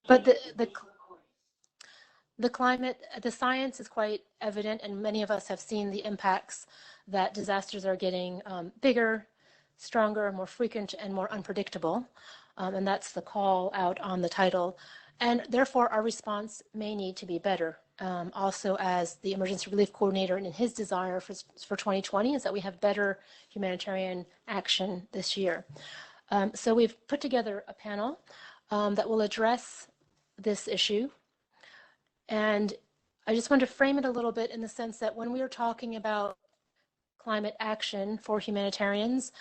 But the climate, the science is quite evident, and many of us have seen the impacts that disasters are getting bigger, stronger, more frequent, and more unpredictable. And that's the call out on the title. And therefore, our response may need to be better. Also, as the emergency relief coordinator, and in his desire for 2020 is that we have better humanitarian action this year. So we've put together a panel that will address this issue. And I just want to frame it a little bit in the sense that when we are talking about climate action for humanitarians,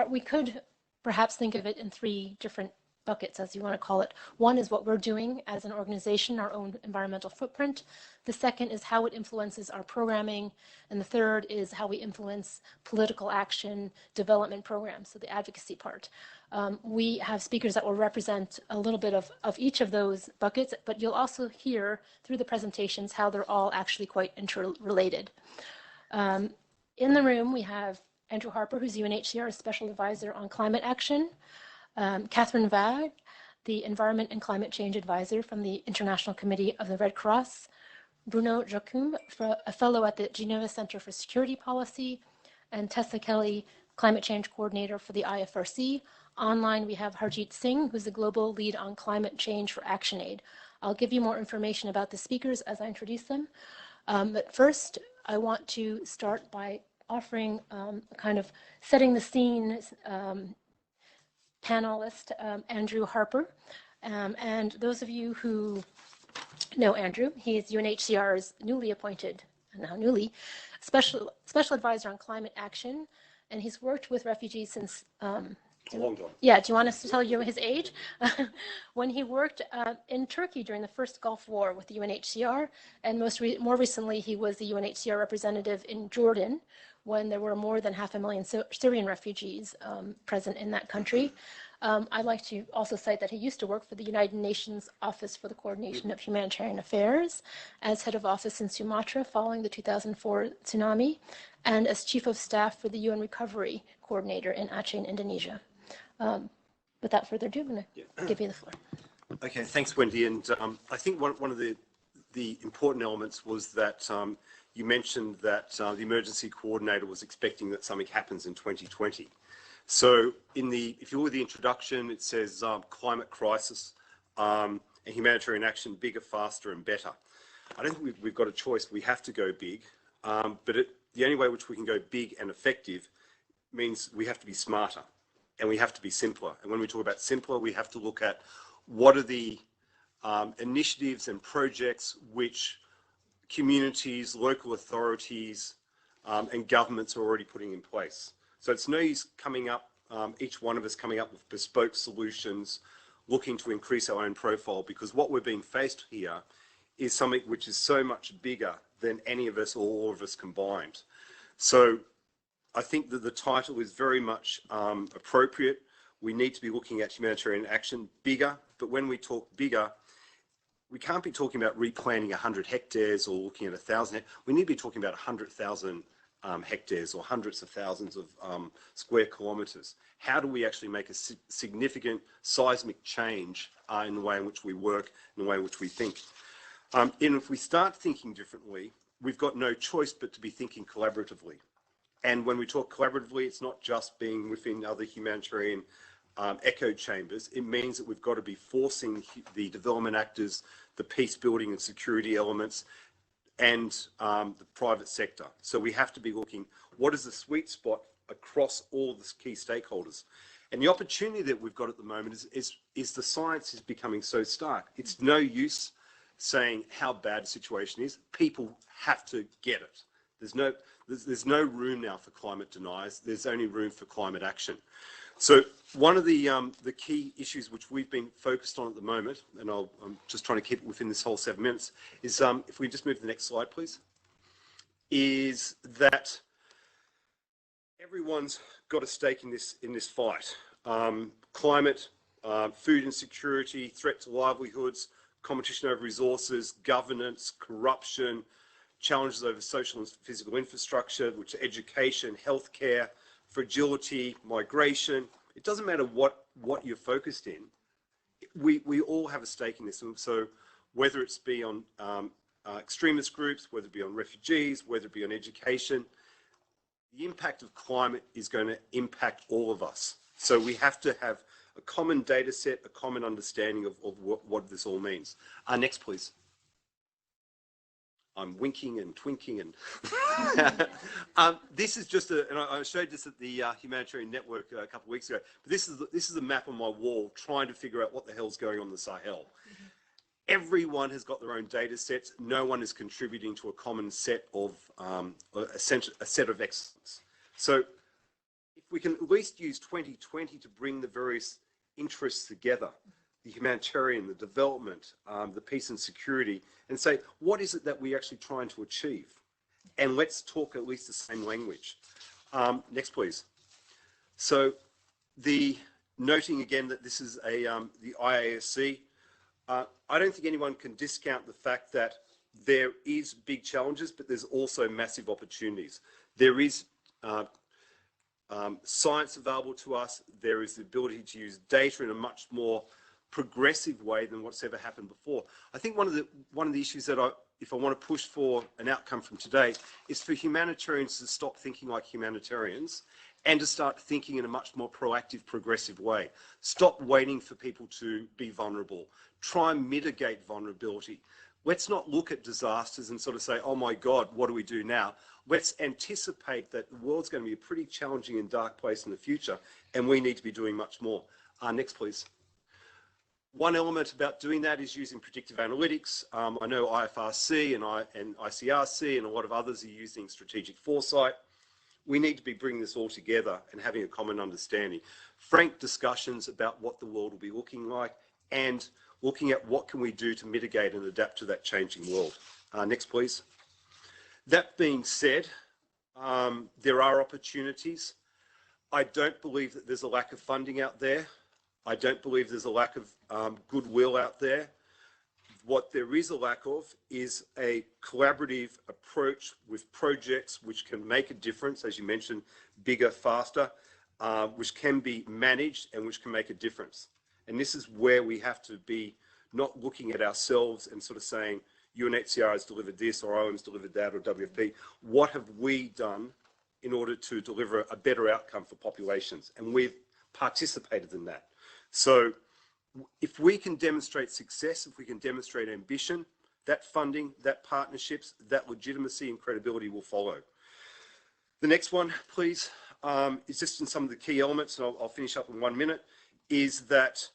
we could perhaps think of it in three different buckets, as you want to call it. One is what we're doing as an organization, our own environmental footprint. The second is how it influences our programming. And the third is how we influence political action, development programs, so the advocacy part. We have speakers that will represent a little bit of each of those buckets, but you'll also hear through the presentations how they're all actually quite interrelated. In the room, we have Andrew Harper, who's UNHCR's Special Advisor on Climate Action, Catherine Vag, the Environment and Climate Change Advisor from the International Committee of the Red Cross, Bruno Jacum, a fellow at the Geneva Center for Security Policy, and Tessa Kelly, Climate Change Coordinator for the IFRC. Online, we have Harjit Singh, who's the Global Lead on Climate Change for ActionAid. I'll give you more information about the speakers as I introduce them. But first, I want to start by offering kind of setting the scene panelist, Andrew Harper. And those of you who know Andrew, he's UNHCR's newly appointed, special advisor on climate action. And he's worked with refugees since a long time. Yeah, do you want us to tell you his age? When he worked in Turkey during the first Gulf War with the UNHCR, and more recently, he was the UNHCR representative in Jordan when there were more than 500,000 Syrian refugees present in that country. I'd like to also cite that he used to work for the United Nations Office for the Coordination of Humanitarian Affairs as head of office in Sumatra following the 2004 tsunami, and as chief of staff for the UN Recovery Coordinator in Aceh in Indonesia. Without further ado, I'm going to give you the floor. Okay, thanks, Wendy. And I think one of the important elements was that you mentioned that the emergency coordinator was expecting that something happens in 2020. So if you look at the introduction, it says climate crisis and humanitarian action, bigger, faster and better. I don't think we've got a choice. We have to go big, but the only way which we can go big and effective means we have to be smarter and we have to be simpler. And when we talk about simpler, we have to look at what are the initiatives and projects which communities, local authorities and governments are already putting in place. So it's no use coming up, each one of us coming up with bespoke solutions, looking to increase our own profile, because what we're being faced here is something which is so much bigger than any of us or all of us combined. So I think that the title is very much appropriate. We need to be looking at humanitarian action bigger, but when we talk bigger, we can't be talking about replanting 100 hectares or looking at 1,000. We need to be talking about 100,000 hectares or hundreds of thousands of square kilometres. How do we actually make a significant seismic change in the way in which we work, in the way in which we think? And if we start thinking differently, we've got no choice but to be thinking collaboratively. And when we talk collaboratively, it's not just being within other humanitarian echo chambers. It means that we've got to be forcing the development actors, the peace building and security elements, and the private sector. So we have to be looking, what is the sweet spot across all the key stakeholders? And the opportunity that we've got at the moment is the science is becoming so stark. It's no use saying how bad the situation is. People have to get it. There's no room now for climate deniers. There's only room for climate action. So one of the key issues which we've been focused on at the moment, and I'm just trying to keep it within this whole 7 minutes, is if we just move to the next slide, please, is that everyone's got a stake in this fight. Climate, food insecurity, threat to livelihoods, competition over resources, governance, corruption, challenges over social and physical infrastructure, which are education, healthcare, fragility, migration. It doesn't matter what you're focused in. we all have a stake in this. And so whether it's be on extremist groups, whether it be on refugees, whether it be on education, the impact of climate is going to impact all of us. So we have to have a common data set, a common understanding of what this all means. Next, please. I'm winking and twinking and this is just and I showed this at the Humanitarian Network a couple of weeks ago. But this is a map on my wall trying to figure out what the hell's going on in the Sahel. Everyone has got their own data sets. No one is contributing to a common set of a set of excellence. So if we can at least use 2020 to bring the various interests together, the humanitarian, the development, the peace and security, and say, what is it that we're actually trying to achieve? And let's talk at least the same language. Next, please. So the noting again that this is the IASC, I don't think anyone can discount the fact that there is big challenges, but there's also massive opportunities. There is science available to us. There is the ability to use data in a much more progressive way than what's ever happened before. I think one of the issues that if I want to push for an outcome from today is for humanitarians to stop thinking like humanitarians and to start thinking in a much more proactive, progressive way. Stop waiting for people to be vulnerable. Try and mitigate vulnerability. Let's not look at disasters and sort of say, oh my God, what do we do now? Let's anticipate that the world's going to be a pretty challenging and dark place in the future, and we need to be doing much more. Next, please. One element about doing that is using predictive analytics. I know Icrc and Icrc and a lot of others are using strategic foresight. We need to be bringing this all together and having a common understanding. Frank discussions about what the world will be looking like and looking at what can we do to mitigate and adapt to that changing world. Next, please. That being said, there are opportunities. I don't believe that there's a lack of funding out there. I don't believe there's a lack of goodwill out there. What there is a lack of is a collaborative approach with projects which can make a difference, as you mentioned, bigger, faster, which can be managed and which can make a difference. And this is where we have to be not looking at ourselves and sort of saying, UNHCR has delivered this, or OM's delivered that, or WFP. What have we done in order to deliver a better outcome for populations? And we've participated in that. So if we can demonstrate success, if we can demonstrate ambition, that funding, that partnerships, that legitimacy and credibility will follow. The next one, please, is just in some of the key elements, and I'll finish up in 1 minute, is that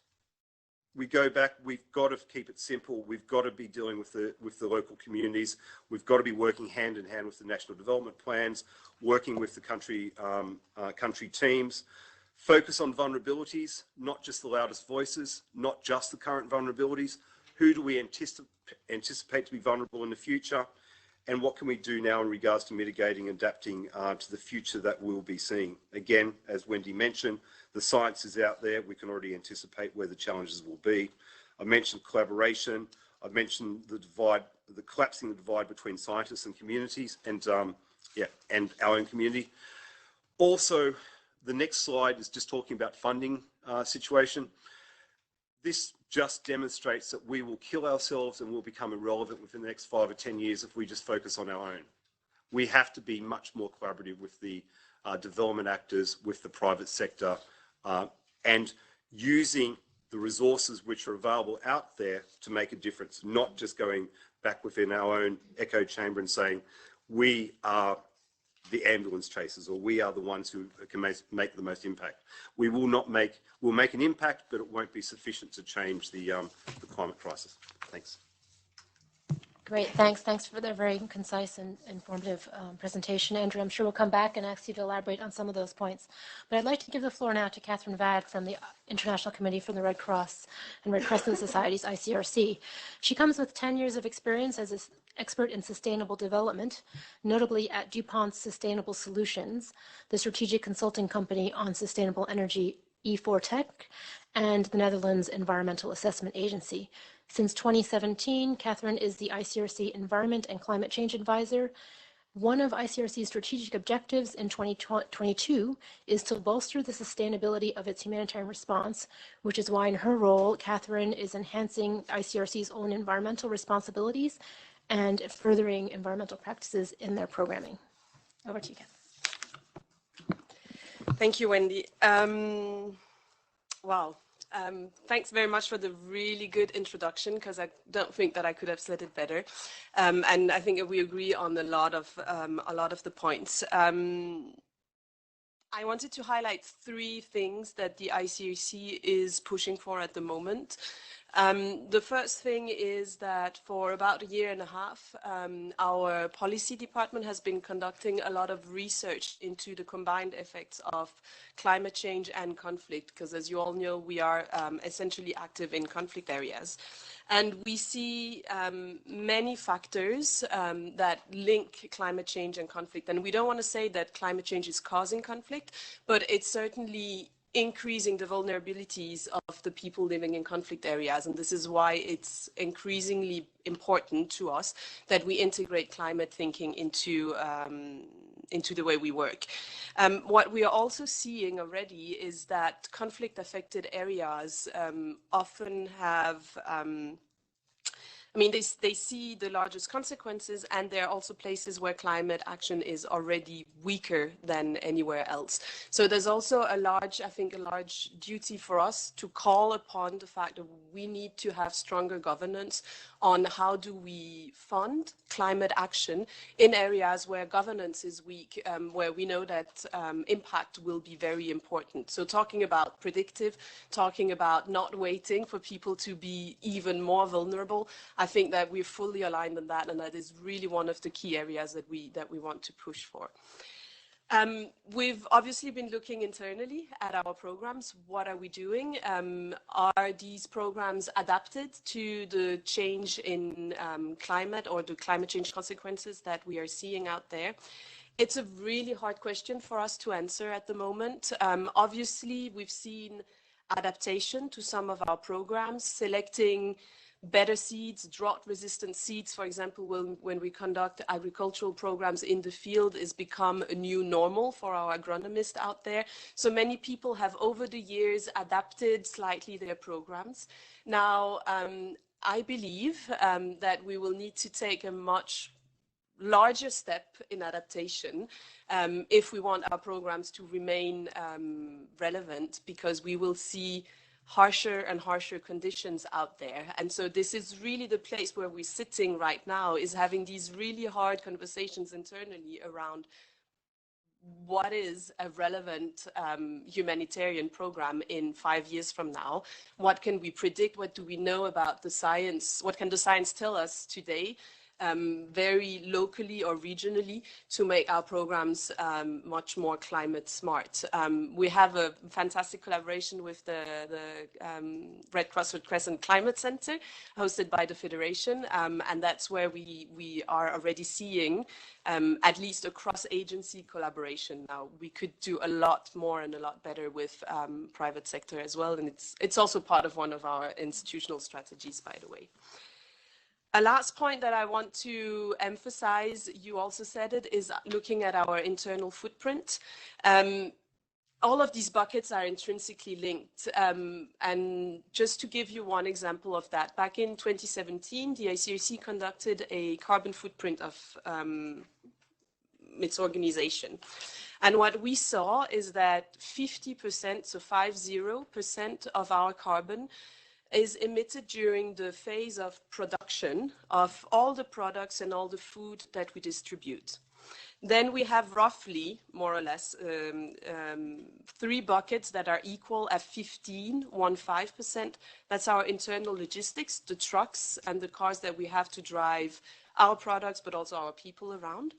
we go back, we've got to keep it simple. We've got to be dealing with the local communities. We've got to be working hand in hand with the national development plans, working with the country teams. Focus on vulnerabilities, not just the loudest voices, not just the current vulnerabilities. Who do we anticipate to be vulnerable in the future? And what can we do now in regards to mitigating and adapting to the future that we'll be seeing? Again, as Wendy mentioned, the science is out there. We can already anticipate where the challenges will be. I mentioned collaboration. I've mentioned the divide, the collapsing the divide between scientists and communities, and and our own community. Also, the next slide is just talking about funding situation. This just demonstrates that we will kill ourselves and will become irrelevant within the next 5 or 10 years if we just focus on our own. We have to be much more collaborative with the development actors, with the private sector, and using the resources which are available out there to make a difference, not just going back within our own echo chamber and saying, we are the ambulance chasers, or we are the ones who can make the most impact. We will not make, we'll make an impact, but it won't be sufficient to change the climate crisis. Thanks. Great, thanks. Thanks for the very concise and informative presentation, Andrew. I'm sure we'll come back and ask you to elaborate on some of those points. But I'd like to give the floor now to Catherine Vad from the International Committee for the Red Cross and Red Crescent Societies, ICRC. She comes with 10 years of experience as an expert in sustainable development, notably at DuPont's Sustainable Solutions, the strategic consulting company on sustainable energy E4 Tech, and the Netherlands Environmental Assessment Agency. Since 2017, Catherine is the ICRC Environment and Climate Change Advisor One of ICRC's strategic objectives in 2022 is to bolster the sustainability of its humanitarian response, which is why in her role, Catherine is enhancing ICRC's own environmental responsibilities and furthering environmental practices in their programming. Over to you, Catherine. Thank you, Wendy. Wow. Thanks very much for the really good introduction, because I don't think that I could have said it better. And I think we agree on a lot of the points. I wanted to highlight 3 things that the ICRC is pushing for at the moment. The first thing is that for about 1.5 years, our policy department has been conducting a lot of research into the combined effects of climate change and conflict, because as you all know, we are essentially active in conflict areas. And we see many factors that link climate change and conflict. And we don't want to say that climate change is causing conflict, but it's certainly increasing the vulnerabilities of the people living in conflict areas. And this is why it's increasingly important to us that we integrate climate thinking into the way we work. What we are also seeing already is that conflict affected areas often have they see the largest consequences, and there are also places where climate action is already weaker than anywhere else. So there's also a large duty for us to call upon the fact that we need to have stronger governance on how do we fund climate action in areas where governance is weak, where we know that impact will be very important. So talking about predictive, talking about not waiting for people to be even more vulnerable, I think that we're fully aligned on that, and that is really one of the key areas that we want to push for. We've obviously been looking internally at our programs. What are we doing? Are these programs adapted to the change in climate or the climate change consequences that we are seeing out there? It's a really hard question for us to answer at the moment. Obviously, we've seen adaptation to some of our programs, selecting better seeds, drought-resistant seeds, for example, when we conduct agricultural programs in the field, is become a new normal for our agronomists out there. So many people have over the years adapted slightly their programs. Now, I believe that we will need to take a much larger step in adaptation if we want our programs to remain relevant, because we will see harsher and harsher conditions out there. And so this is really the place where we're sitting right now, is having these really hard conversations internally around what is a relevant humanitarian program in 5 years from now. What can we predict? What do we know about the science? What can the science tell us today? Very locally or regionally, to make our programs much more climate smart. We have a fantastic collaboration with the Red Crescent Climate Center, hosted by the Federation, and that's where we are already seeing at least a cross-agency collaboration. Now, we could do a lot more and a lot better with private sector as well, and it's also part of one of our institutional strategies, by the way. A last point that I want to emphasize, you also said it, is looking at our internal footprint. All of these buckets are intrinsically linked. And just to give you one example of that, back in 2017, the ICRC conducted a carbon footprint of its organization. And what we saw is that 50%, so 50% of our carbon is emitted during the phase of production of all the products and all the food that we distribute. Then we have roughly, more or less, 3 buckets that are equal at 15%. That's our internal logistics, the trucks and the cars that we have to drive our products, but also our people around.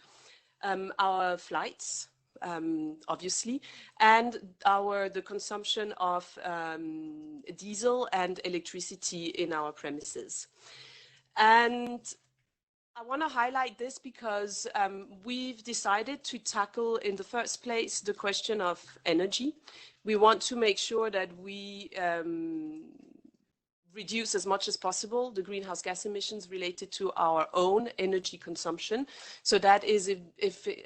Our flights, obviously, and the consumption of diesel and electricity in our premises. And I want to highlight this because we've decided to tackle, in the first place, the question of energy. We want to make sure that we reduce as much as possible the greenhouse gas emissions related to our own energy consumption. So that is,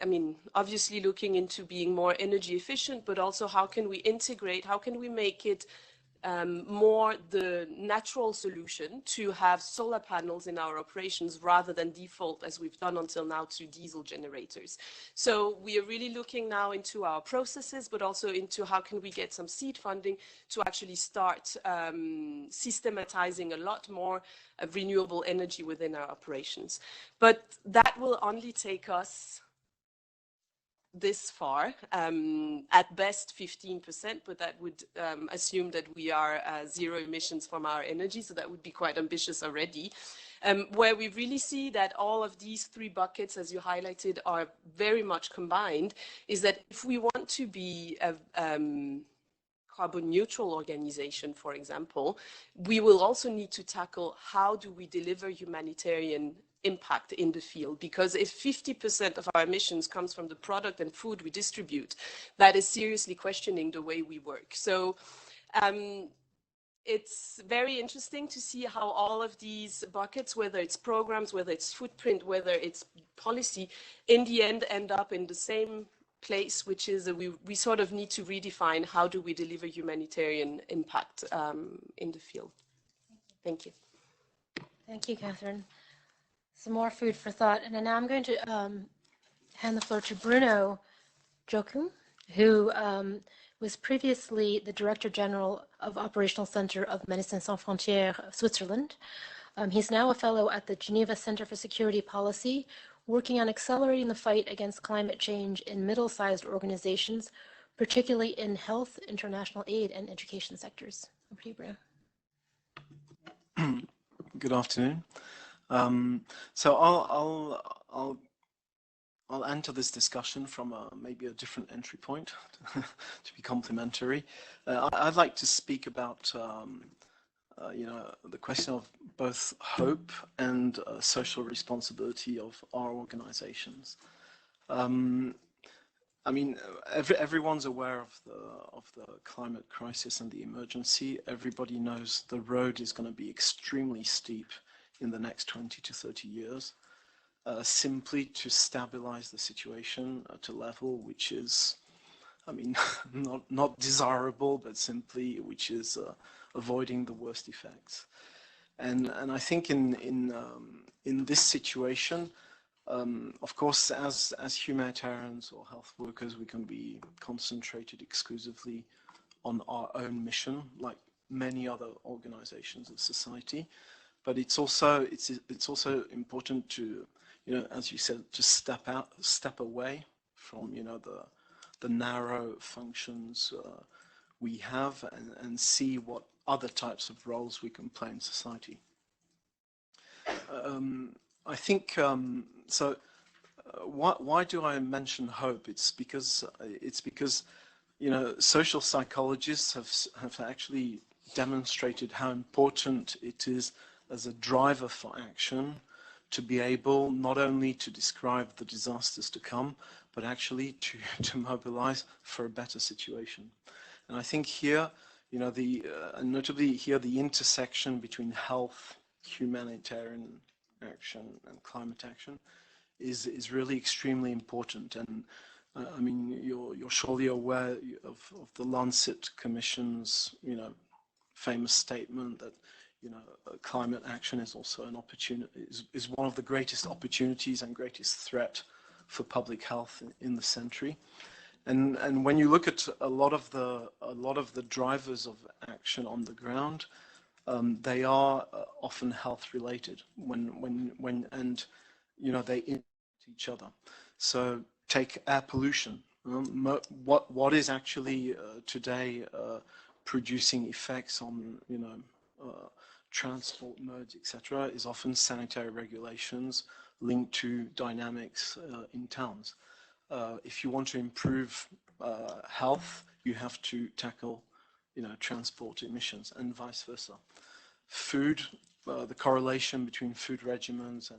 I mean, obviously looking into being more energy efficient, but also how can we integrate, how can we make it more the natural solution to have solar panels in our operations rather than default, as we've done until now, to diesel generators. So we are really looking now into our processes, but also into how can we get some seed funding to actually start systematizing a lot more renewable energy within our operations. But that will only take us this far, at best 15%, but that would assume that we are zero emissions from our energy, so that would be quite ambitious already. Where we really see that all of these three buckets, as you highlighted, are very much combined, is that if we want to be a carbon neutral organization, for example, we will also need to tackle how do we deliver humanitarian impact in the field, because if 50% of our emissions comes from the product and food we distribute, that is seriously questioning the way we work. So it's very interesting to see how all of these buckets, whether it's programs, whether it's footprint, whether it's policy, in the end up in the same place, which is that we sort of need to redefine how do we deliver humanitarian impact in the field. Thank you. Thank you, Catherine. Some more food for thought. And now I'm going to hand the floor to Bruno Jokum, who was previously the Director General of Operational Center of Médecins Sans Frontières of Switzerland. He's now a fellow at the Geneva Center for Security Policy, working on accelerating the fight against climate change in middle-sized organizations, particularly in health, international aid, and education sectors. Over to you, Bruno. Good afternoon. So I'll enter this discussion from maybe a different entry point to be complementary. I'd like to speak about the question of both hope and social responsibility of our organizations. I mean, everyone's aware of the climate crisis and the emergency. Everybody knows the road is going to be extremely steep in the next 20 to 30 years, simply to stabilize the situation at a level which is, I mean, not desirable, but simply which is avoiding the worst effects. And I think in this situation, of course, as humanitarians or health workers, we can be concentrated exclusively on our own mission, like many other organizations of society. But it's also important to, as you said, to step away from, the narrow functions we have and see what other types of roles we can play in society. I think why do I mention hope? It's because social psychologists have actually demonstrated how important it is as a driver for action to be able not only to describe the disasters to come, but actually to mobilize for a better situation. And I think here, notably here, the intersection between health, humanitarian action, and climate action is really extremely important. And I mean, you're surely aware of the Lancet Commission's, famous statement that climate action is also an opportunity, is one of the greatest opportunities and greatest threat for public health in the century. And when you look at a lot of the drivers of action on the ground, they are often health related they impact each other. So take air pollution. What is actually today producing effects on transport modes, etc., is often sanitary regulations linked to dynamics in towns. If you want to improve health, you have to tackle, transport emissions, and vice versa. Food, the correlation between food regimens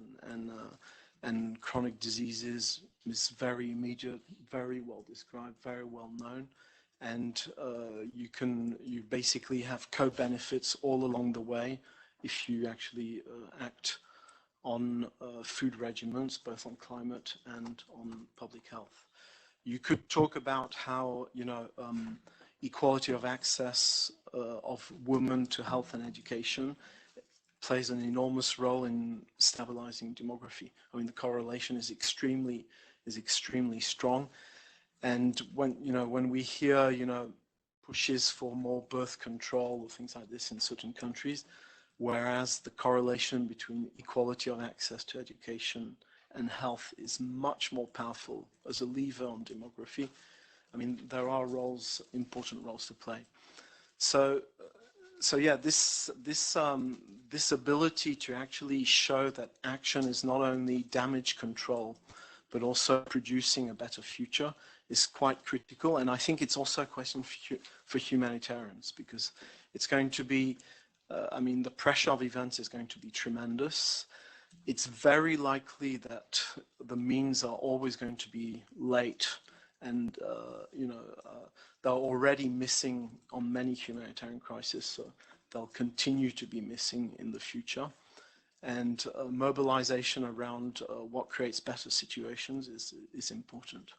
and chronic diseases is very immediate, very well described, very well known, and you basically have co-benefits all along the way if you actually act on food regimens, both on climate and on public health. You could talk about how, you know, equality of access of women to health and education plays an enormous role in stabilizing demography. I mean, the correlation is extremely strong. And when we hear, you know, pushes for more birth control or things like this in certain countries, whereas the correlation between equality of access to education and health is much more powerful as a lever on demography. I mean, there are important roles to play. So yeah, this ability to actually show that action is not only damage control, but also producing a better future is quite critical. And I think it's also a question for humanitarians, because it's going to be, I mean, the pressure of events is going to be tremendous. It's very likely that the means are always going to be late, and they're already missing on many humanitarian crises, so they'll continue to be missing in the future. And mobilization around what creates better situations is important.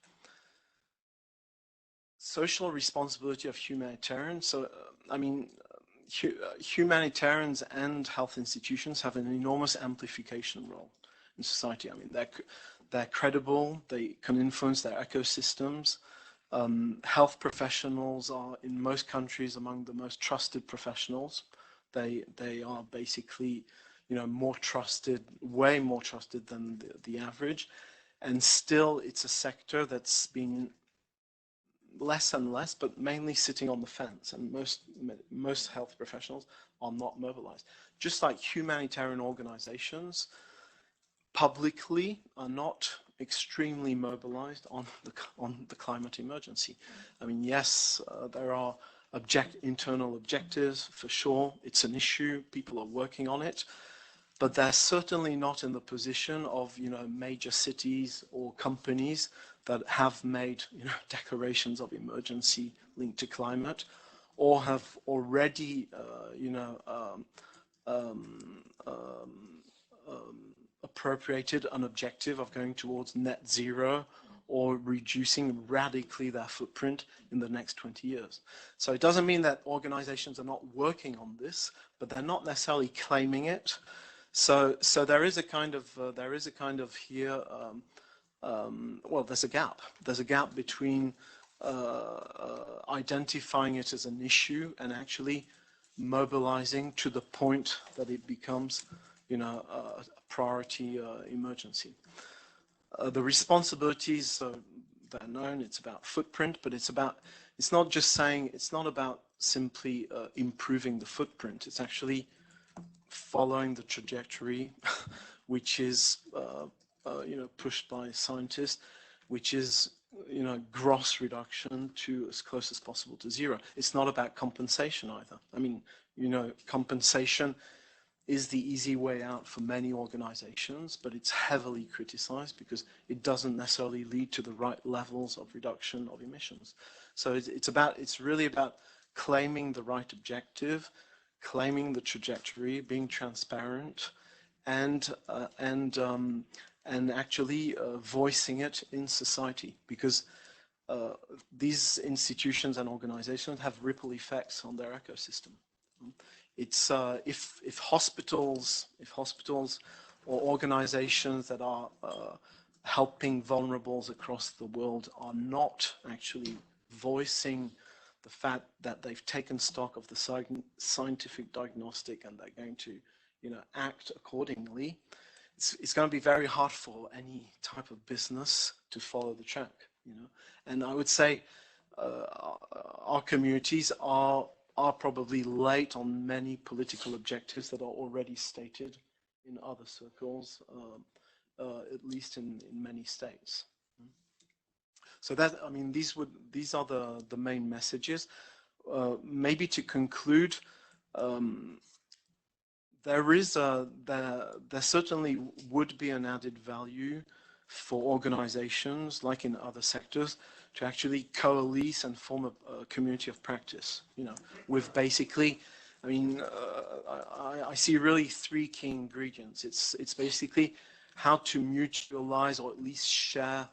Social responsibility of humanitarians. So, I mean, humanitarians and health institutions have an enormous amplification role in society. I mean, they're credible, they can influence their ecosystems. Health professionals are, in most countries, among the most trusted professionals. They are basically, you know, more trusted, way more trusted than the average. And still, it's a sector that's been less and less, but mainly sitting on the fence, and most health professionals are not mobilized. Just like humanitarian organizations publicly are not extremely mobilized on the climate emergency. I mean, yes, there are internal objectives for sure. It's an issue, people are working on it, but they're certainly not in the position of, you know, major cities or companies that have made, you know, declarations of emergency linked to climate, or have already, appropriated an objective of going towards net zero or reducing radically their footprint in the next 20 years. So it doesn't mean that organizations are not working on this, but they're not necessarily claiming it. So there is a kind of here. Well, there's a gap. There's a gap between identifying it as an issue and actually mobilizing to the point that it becomes, you know, a priority emergency. The responsibilities, they're known. It's about footprint, but it's not just saying, it's not about simply improving the footprint. It's actually following the trajectory, which is pushed by scientists, which is, you know, gross reduction to as close as possible to zero. It's not about compensation either. I mean, you know, compensation is the easy way out for many organizations, but it's heavily criticized because it doesn't necessarily lead to the right levels of reduction of emissions. So it's really about claiming the right objective, claiming the trajectory, being transparent, and actually voicing it in society, because these institutions and organizations have ripple effects on their ecosystem. It's if hospitals or organizations that are helping vulnerables across the world are not actually voicing the fact that they've taken stock of the scientific diagnostic and they're going to, you know, act accordingly, it's going to be very hard for any type of business to follow the track, you know. And I would say our communities are probably late on many political objectives that are already stated in other circles, at least in many states. So that, I mean, these are the main messages. Maybe to conclude, there certainly would be an added value for organizations, like in other sectors, to actually coalesce and form a community of practice, with basically, I mean, I see really three key ingredients. It's basically how to mutualize or at least share,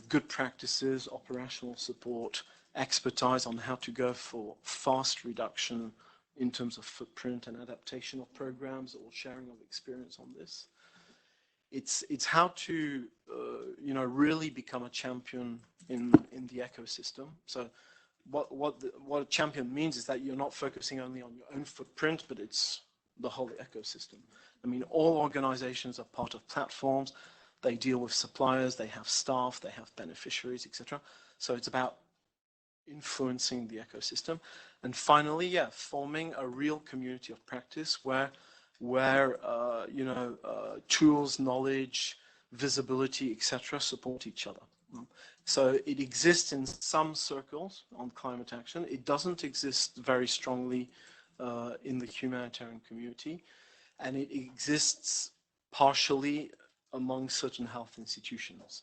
good practices, operational support, expertise on how to go for fast reduction in terms of footprint and adaptation of programs or sharing of experience on this. It's how to, really become a champion in the ecosystem. So what a champion means is that you're not focusing only on your own footprint, but it's the whole ecosystem. I mean, all organizations are part of platforms. They deal with suppliers, they have staff, they have beneficiaries, etc. So it's about influencing the ecosystem. And finally, forming a real community of practice where tools, knowledge, visibility, etc., support each other. So it exists in some circles on climate action. It doesn't exist very strongly in the humanitarian community, and it exists partially among certain health institutions.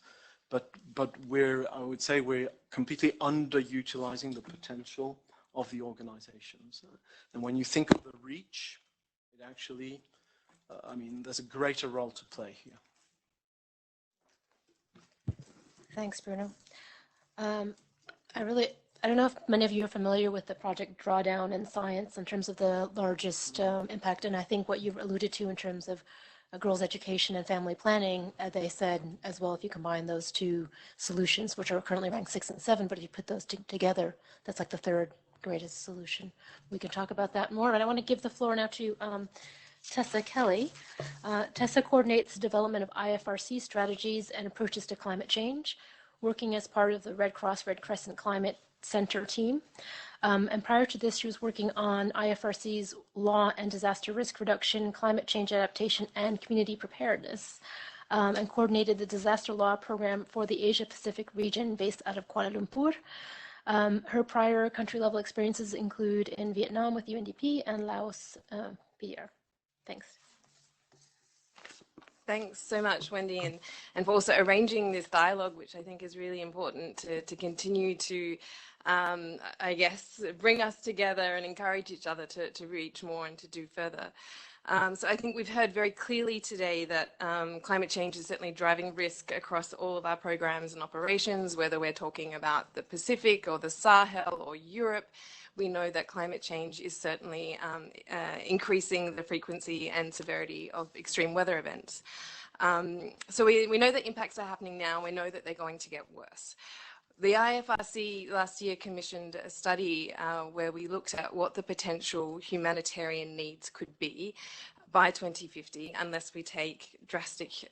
But I would say we're completely underutilizing the potential of the organizations. And when you think of the reach, it actually, there's a greater role to play here. Thanks, Bruno. I don't know if many of you are familiar with the Project Drawdown in Science in terms of the largest impact, and I think what you've alluded to in terms of girls' education and family planning, they said as well, if you combine those two solutions, which are currently ranked 6 and 7, but if you put those together, that's like the third greatest solution. We can talk about that more, but I want to give the floor now to Tessa Kelly. Tessa coordinates the development of IFRC strategies and approaches to climate change, working as part of the Red Cross Red Crescent Climate Center team. And prior to this, she was working on IFRC's law and disaster risk reduction, climate change adaptation, and community preparedness, and coordinated the disaster law program for the Asia Pacific region based out of Kuala Lumpur. Her prior country-level experiences include in Vietnam with UNDP and Laos PR. Thanks. Thanks so much, Wendy, and for also arranging this dialogue, which I think is really important to continue to, I guess, bring us together and encourage each other to reach more and to do further. So I think we've heard very clearly today that climate change is certainly driving risk across all of our programs and operations, whether we're talking about the Pacific or the Sahel or Europe. We know that climate change is certainly increasing the frequency and severity of extreme weather events. So we know that impacts are happening now. We know that they're going to get worse. The IFRC last year commissioned a study where we looked at what the potential humanitarian needs could be by 2050 unless we take drastic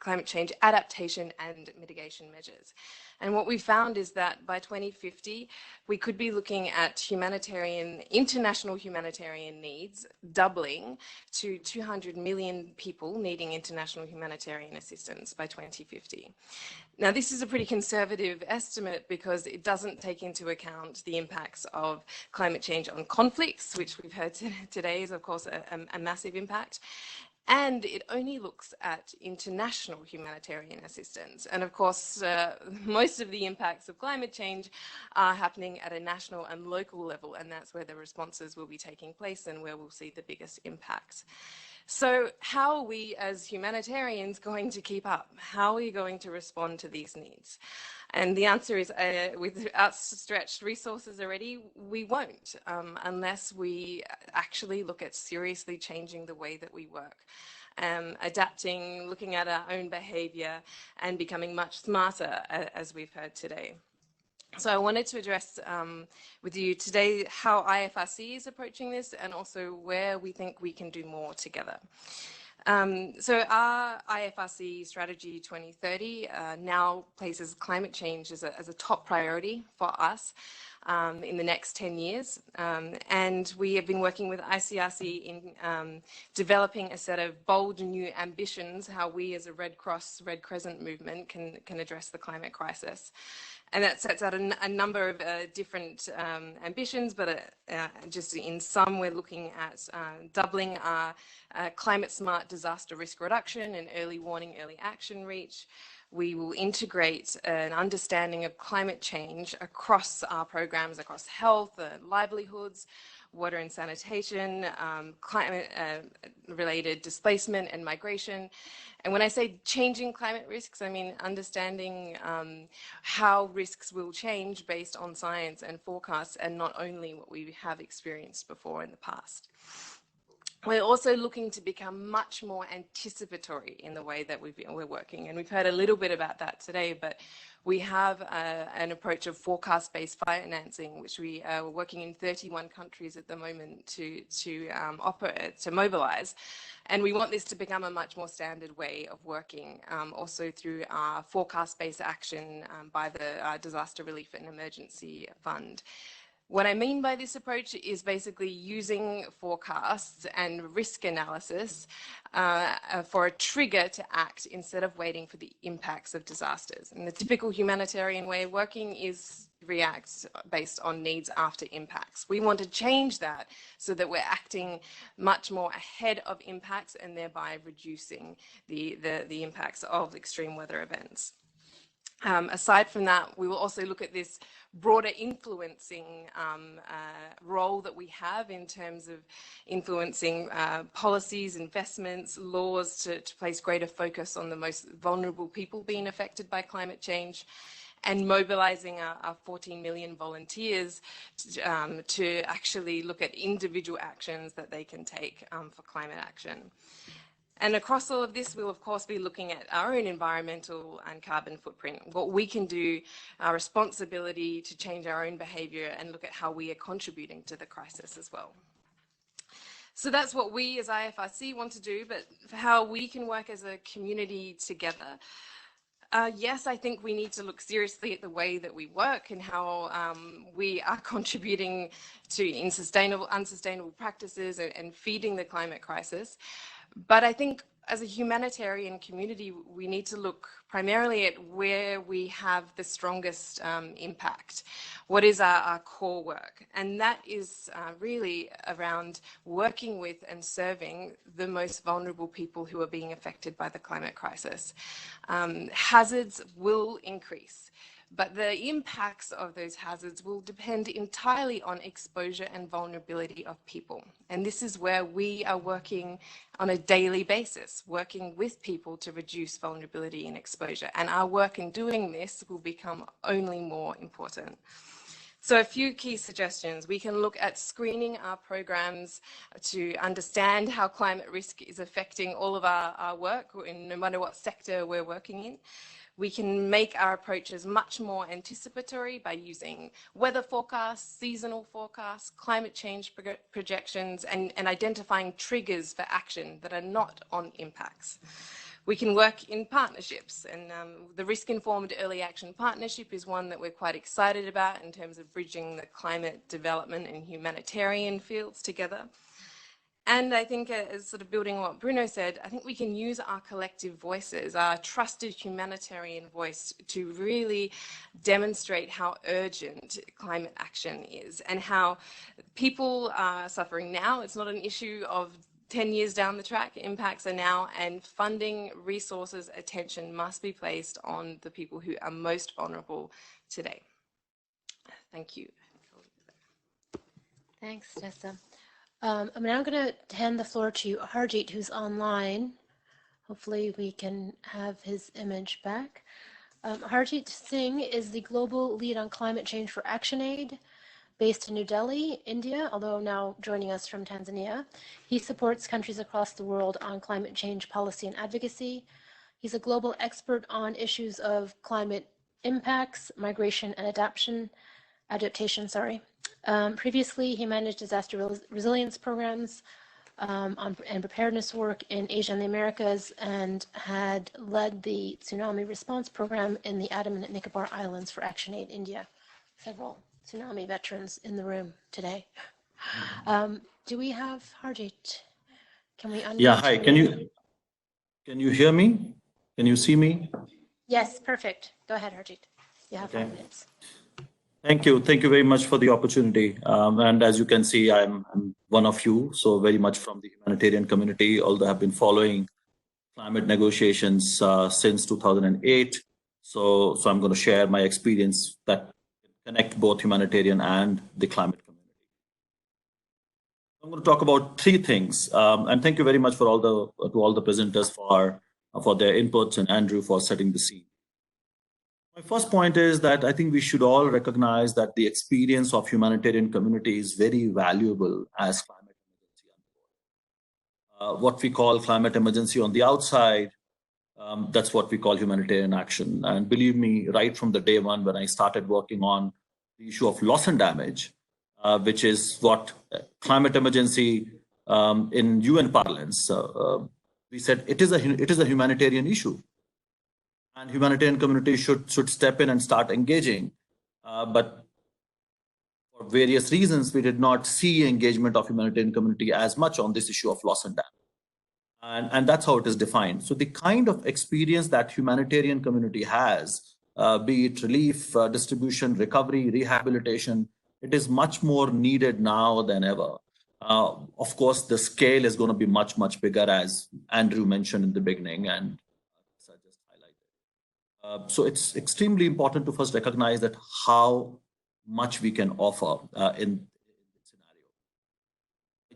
climate change adaptation and mitigation measures. And what we found is that by 2050, we could be looking at international humanitarian needs doubling to 200 million people needing international humanitarian assistance by 2050. Now, this is a pretty conservative estimate because it doesn't take into account the impacts of climate change on conflicts, which we've heard today is, of course, a massive impact. And it only looks at international humanitarian assistance. And of course, most of the impacts of climate change are happening at a national and local level, and that's where the responses will be taking place and where we'll see the biggest impacts. So how are we as humanitarians going to keep up? How are we going to respond to these needs? And the answer is, with outstretched resources already, we won't, unless we actually look at seriously changing the way that we work, adapting, looking at our own behavior, and becoming much smarter, as we've heard today. So I wanted to address with you today how IFRC is approaching this and also where we think we can do more together. So our IFRC strategy 2030 now places climate change as a top priority for us. in the next 10 years. And we have been working with ICRC in developing a set of bold new ambitions, how we as a Red Cross, Red Crescent movement can address the climate crisis. And that sets out a number of different ambitions, but just in some, we're looking at doubling our climate-smart disaster risk reduction and early warning, early action reach. We will integrate an understanding of climate change across our programs, across health, livelihoods, water and sanitation, climate-related displacement and migration. And when I say changing climate risks, I mean understanding how risks will change based on science and forecasts, and not only what we have experienced before in the past. We're also looking to become much more anticipatory in the way that we're working. And we've heard a little bit about that today, but we have an approach of forecast-based financing, which we are working in 31 countries at the moment to mobilize. And we want this to become a much more standard way of working, also through our forecast-based action by the Disaster Relief and Emergency Fund. What I mean by this approach is basically using forecasts and risk analysis for a trigger to act instead of waiting for the impacts of disasters. And the typical humanitarian way of working is react based on needs after impacts. We want to change that so that we're acting much more ahead of impacts and thereby reducing the impacts of extreme weather events. Aside from that, we will also look at this broader influencing role that we have in terms of influencing policies, investments, laws to place greater focus on the most vulnerable people being affected by climate change, and mobilizing our 14 million volunteers to actually look at individual actions that they can take for climate action. And across all of this, we'll of course be looking at our own environmental and carbon footprint, what we can do, our responsibility to change our own behavior, and look at how we are contributing to the crisis as well. So that's what we as IFRC want to do, but for how we can work as a community together. Yes, I think we need to look seriously at the way that we work and how we are contributing to unsustainable practices and feeding the climate crisis. But I think as a humanitarian community, we need to look primarily at where we have the strongest impact. What is our core work? And that is really around working with and serving the most vulnerable people who are being affected by the climate crisis. Hazards will increase, but the impacts of those hazards will depend entirely on exposure and vulnerability of people. And this is where we are working on a daily basis, working with people to reduce vulnerability and exposure. And our work in doing this will become only more important. So a few key suggestions. We can look at screening our programs to understand how climate risk is affecting all of our work, no matter what sector we're working in. We can make our approaches much more anticipatory by using weather forecasts, seasonal forecasts, climate change projections, and identifying triggers for action that are not on impacts. We can work in partnerships, and the Risk-Informed Early Action Partnership is one that we're quite excited about in terms of bridging the climate development and humanitarian fields together. And I think, as sort of building on what Bruno said, I think we can use our collective voices, our trusted humanitarian voice, to really demonstrate how urgent climate action is and how people are suffering now. It's not an issue of 10 years down the track. Impacts are now, and funding, resources, attention must be placed on the people who are most vulnerable today. Thank you. Thanks, Tessa. I'm now going to hand the floor to Harjeet, who's online. Hopefully we can have his image back. Harjeet Singh is the global lead on climate change for ActionAid, based in New Delhi, India, although now joining us from Tanzania. He supports countries across the world on climate change policy and advocacy. He's a global expert on issues of climate impacts, migration, and adaptation. Previously, he managed disaster resilience programs and preparedness work in Asia and the Americas, and had led the tsunami response program in the Andaman and Nicobar Islands for ActionAid India several tsunami veterans in the room today. Do we have Harjit? Can we unmute? Yeah, hi. Can you hear me? Can you see me? Yes, perfect. Go ahead, Harjit. You have 5 Okay. minutes. Thank you. Thank you very much for the opportunity. And as you can see, I'm one of you, so very much from the humanitarian community, although I've been following climate negotiations since 2008. So I'm going to share my experience that connect both humanitarian and the climate community. I'm going to talk about 3 things. And thank you very much for all the presenters for their inputs, and Andrew for setting the scene. My first point is that I think we should all recognize that the experience of humanitarian community is very valuable as climate emergency. What we call climate emergency on the outside, that's what we call humanitarian action. And believe me, right from the day one when I started working on the issue of loss and damage, which is what climate emergency in UN parlance, we said it is a humanitarian issue. And humanitarian community should step in and start engaging. But for various reasons, we did not see engagement of humanitarian community as much on this issue of loss and damage. And that's how it is defined. So the kind of experience that humanitarian community has, be it relief, distribution, recovery, rehabilitation, it is much more needed now than ever. Of course, the scale is going to be much, much bigger, as Andrew mentioned in the beginning, and I just highlighted. So it's extremely important to first recognize that how much we can offer in this scenario.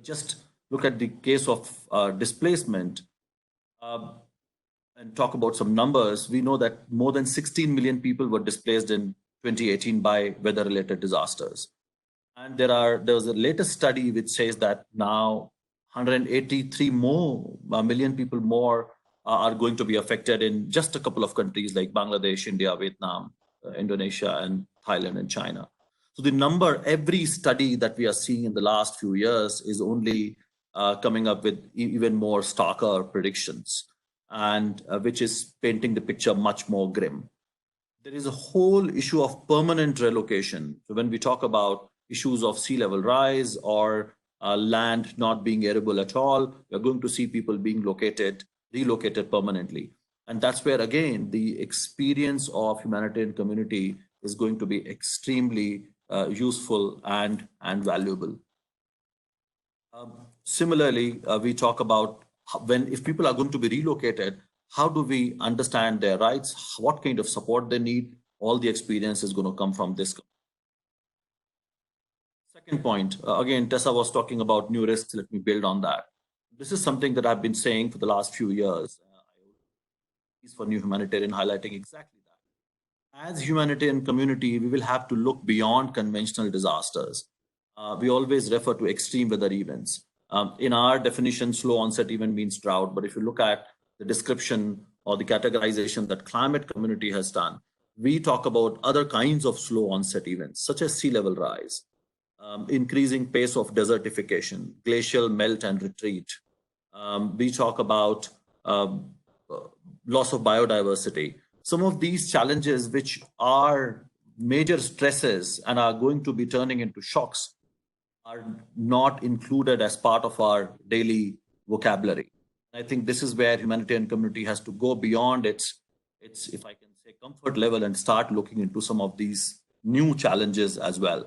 Just look at the case of displacement and talk about some numbers. We know that more than 16 million people were displaced in 2018 by weather-related disasters. And there was a latest study which says that now 183 million people more are going to be affected in just a couple of countries like Bangladesh, India, Vietnam, Indonesia, and Thailand and China. So the number, every study that we are seeing in the last few years is only coming up with even more starker predictions, and which is painting the picture much more grim. There is a whole issue of permanent relocation. So when we talk about issues of sea level rise or land not being arable at all, we're going to see people being relocated permanently. And that's where, again, the experience of humanitarian community is going to be extremely useful and valuable. Similarly, we talk about if people are going to be relocated, how do we understand their rights, what kind of support they need? All the experience is going to come from this. Second point, again, Tessa was talking about new risks. Let me build on that. This is something that I've been saying for the last few years. For New Humanitarian, highlighting exactly that. As humanitarian community, we will have to look beyond conventional disasters. We always refer to extreme weather events. In our definition, slow onset event means drought. But if you look at the description or the categorization that climate community has done, we talk about other kinds of slow onset events, such as sea level rise, increasing pace of desertification, glacial melt and retreat. We talk about loss of biodiversity. Some of these challenges, which are major stresses and are going to be turning into shocks, are not included as part of our daily vocabulary. I think this is where humanitarian community has to go beyond its, if I can say, comfort level and start looking into some of these new challenges as well.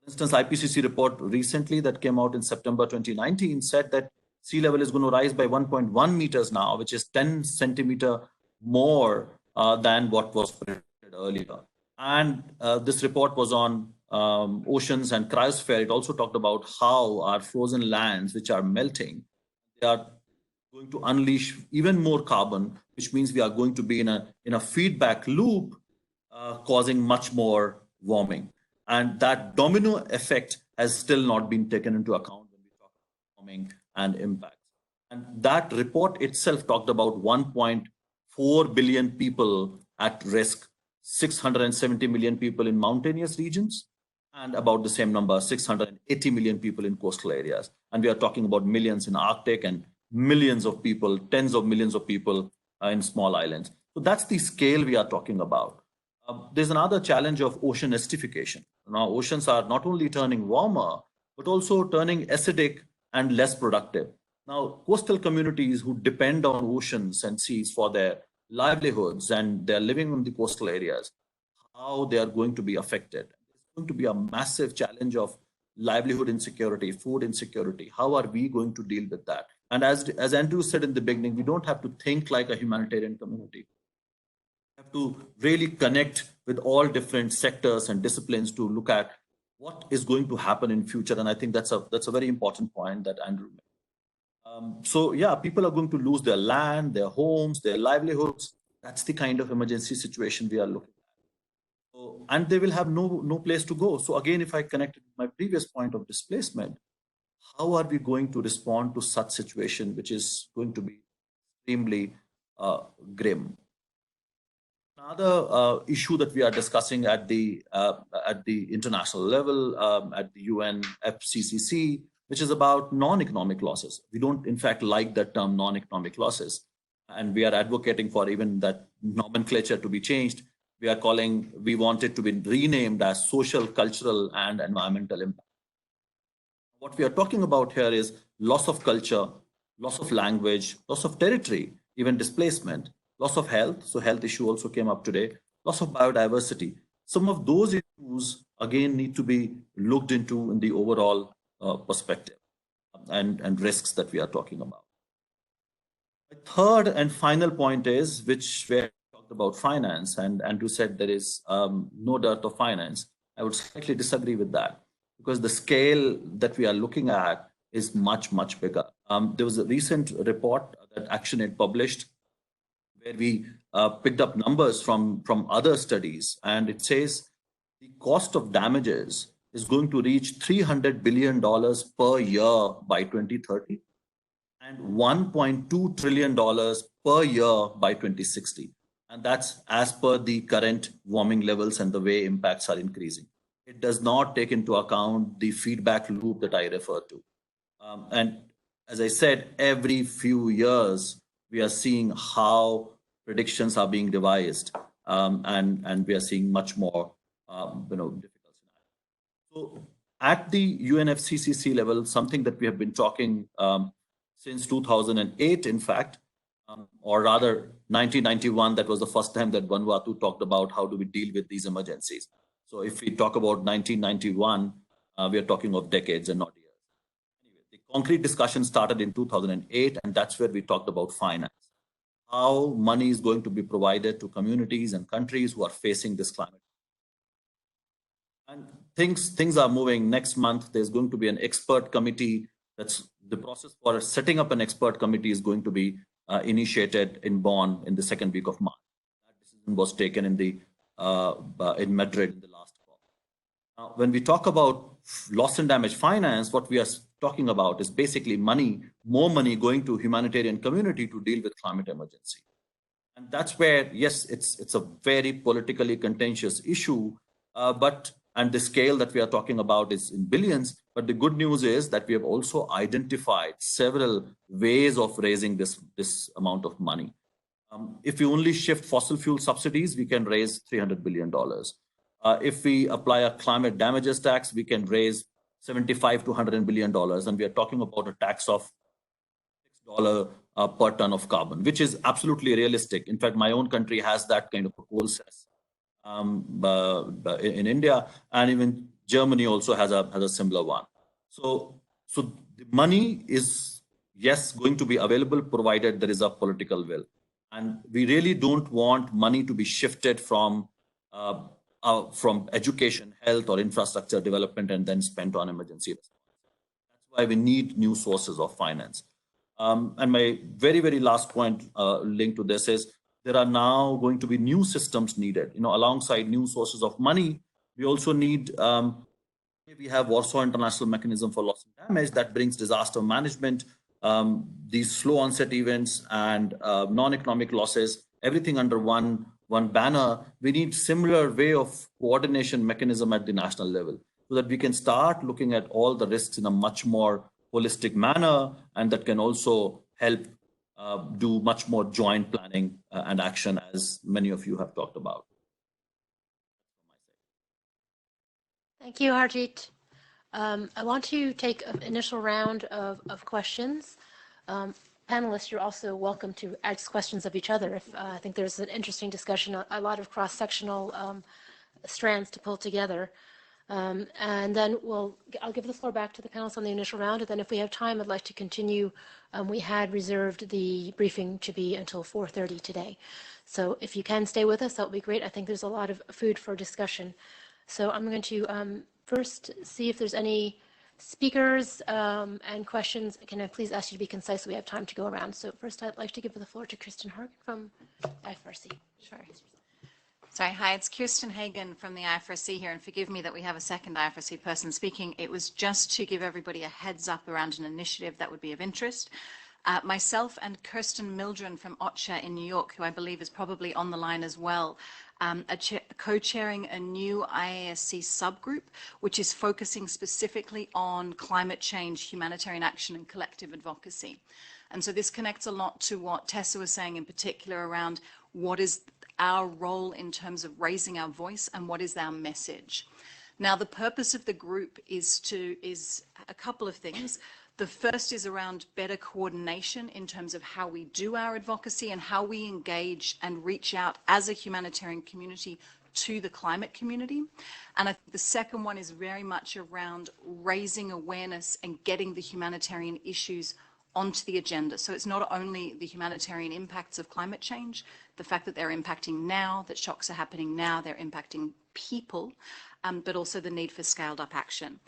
For instance, IPCC report recently that came out in September 2019 said that sea level is going to rise by 1.1 meters now, which is 10 centimeter more than what was predicted earlier. And this report was on oceans and cryosphere. It also talked about how our frozen lands, which are melting, they are going to unleash even more carbon, which means we are going to be in a feedback loop, causing much more warming. And that domino effect has still not been taken into account when we talk about warming and impacts. And that report itself talked about 1.4 billion people at risk, 670 million people in mountainous regions, and about the same number, 680 million people in coastal areas. And we are talking about millions in Arctic and millions of people, tens of millions of people in small islands. So that's the scale we are talking about. There's another challenge of ocean acidification. Now, oceans are not only turning warmer, but also turning acidic and less productive. Now, coastal communities who depend on oceans and seas for their livelihoods, and they're living in the coastal areas, how they are going to be affected. It's going to be a massive challenge of livelihood insecurity, food insecurity. How are we going to deal with that? And as Andrew said in the beginning, we don't have to think like a humanitarian community. We have to really connect with all different sectors and disciplines to look at what is going to happen in future. And I think that's a very important point that Andrew made. So yeah, people are going to lose their land, their homes, their livelihoods. That's the kind of emergency situation we are looking at. So, and they will have no place to go. So again, if I connect it with my previous point of displacement, how are we going to respond to such situation, which is going to be extremely grim? Another issue that we are discussing at the international level, at the UNFCCC, which is about non-economic losses. We don't, in fact, like that term non-economic losses. And we are advocating for even that nomenclature to be changed. We want it to be renamed as social, cultural, and environmental impact. What we are talking about here is loss of culture, loss of language, loss of territory, even displacement, loss of health. So health issue also came up today, loss of biodiversity. Some of those issues, again, need to be looked into in the overall perspective and risks that we are talking about. The third and final point is, which we talked about finance, and Andrew said there is no dearth of finance. I would slightly disagree with that, because the scale that we are looking at is much, much bigger. There was a recent report that ActionAid published where we picked up numbers from other studies, and it says the cost of damages is going to reach $300 billion per year by 2030 and $1.2 trillion per year by 2060. And that's as per the current warming levels and the way impacts are increasing. It does not take into account the feedback loop that I referred to. And as I said, every few years, we are seeing how predictions are being devised, and we are seeing much more difficult scenarios. So at the UNFCCC level, something that we have been talking since 2008, in fact, or rather 1991, that was the first time that Vanuatu talked about how do we deal with these emergencies. So if we talk about 1991, we are talking of decades and not years. Anyway, the concrete discussion started in 2008, and that's where we talked about finance. How money is going to be provided to communities and countries who are facing this climate. And things are moving. Next month, there's going to be an expert committee. That's the process for setting up an expert committee is going to be initiated in Bonn in the second week of March. That decision was taken in Madrid in the last call. Now, when we talk about loss and damage finance, what we are talking about is basically more money going to humanitarian community to deal with climate emergency. And that's where, yes, it's a very politically contentious issue, and the scale that we are talking about is in billions. But the good news is that we have also identified several ways of raising this amount of money. If we only shift fossil fuel subsidies, we can raise $300 billion. If we apply a climate damages tax, we can raise $75 to $100 billion. And we are talking about a tax of $6 per ton of carbon, which is absolutely realistic. In fact, my own country has that kind of a coal cess in India, and even Germany also has a similar one. So the money is, yes, going to be available provided there is a political will. And we really don't want money to be shifted from education, health, or infrastructure development and then spent on emergency response. That's why we need new sources of finance. And my very, very last point linked to this is there are now going to be new systems needed. Alongside new sources of money, we also need, we have Warsaw International Mechanism for Loss and Damage that brings disaster management, these slow onset events and non-economic losses, everything under one banner. We need similar way of coordination mechanism at the national level so that we can start looking at all the risks in a much more holistic manner, and that can also help do much more joint planning and action, as many of you have talked about. Thank you, Harjeet. I want to take an initial round of questions. Panelists, you're also welcome to ask questions of each other. If I think there's an interesting discussion, a lot of cross-sectional strands to pull together. And then I'll give the floor back to the panelists on the initial round. And then if we have time, I'd like to continue. We had reserved the briefing to be until 4:30 today. So if you can stay with us, that would be great. I think there's a lot of food for discussion. So I'm going to first see if there's any speakers and questions. Can I please ask you to be concise so we have time to go around? So first, I'd like to give the floor to Kristen Hargan from Icrc. Sure. Sorry, hi, it's Kirsten Hagen from the Icrc here, and forgive me that we have a second Icrc person speaking. It was just to give everybody a heads up around an initiative that would be of interest. Myself and Kirsten Mildren from OCHA in New York, who I believe is probably on the line as well, are co-chairing a new IASC subgroup, which is focusing specifically on climate change, humanitarian action, and collective advocacy. And so this connects a lot to what Tessa was saying in particular around what is our role in terms of raising our voice and what is our message. Now, the purpose of the group is a couple of things. The first is around better coordination in terms of how we do our advocacy and how we engage and reach out as a humanitarian community to the climate community. And I think the second one is very much around raising awareness and getting the humanitarian issues onto the agenda. So it's not only the humanitarian impacts of climate change, the fact that they're impacting now, that shocks are happening now, they're impacting people, but also the need for scaled up action.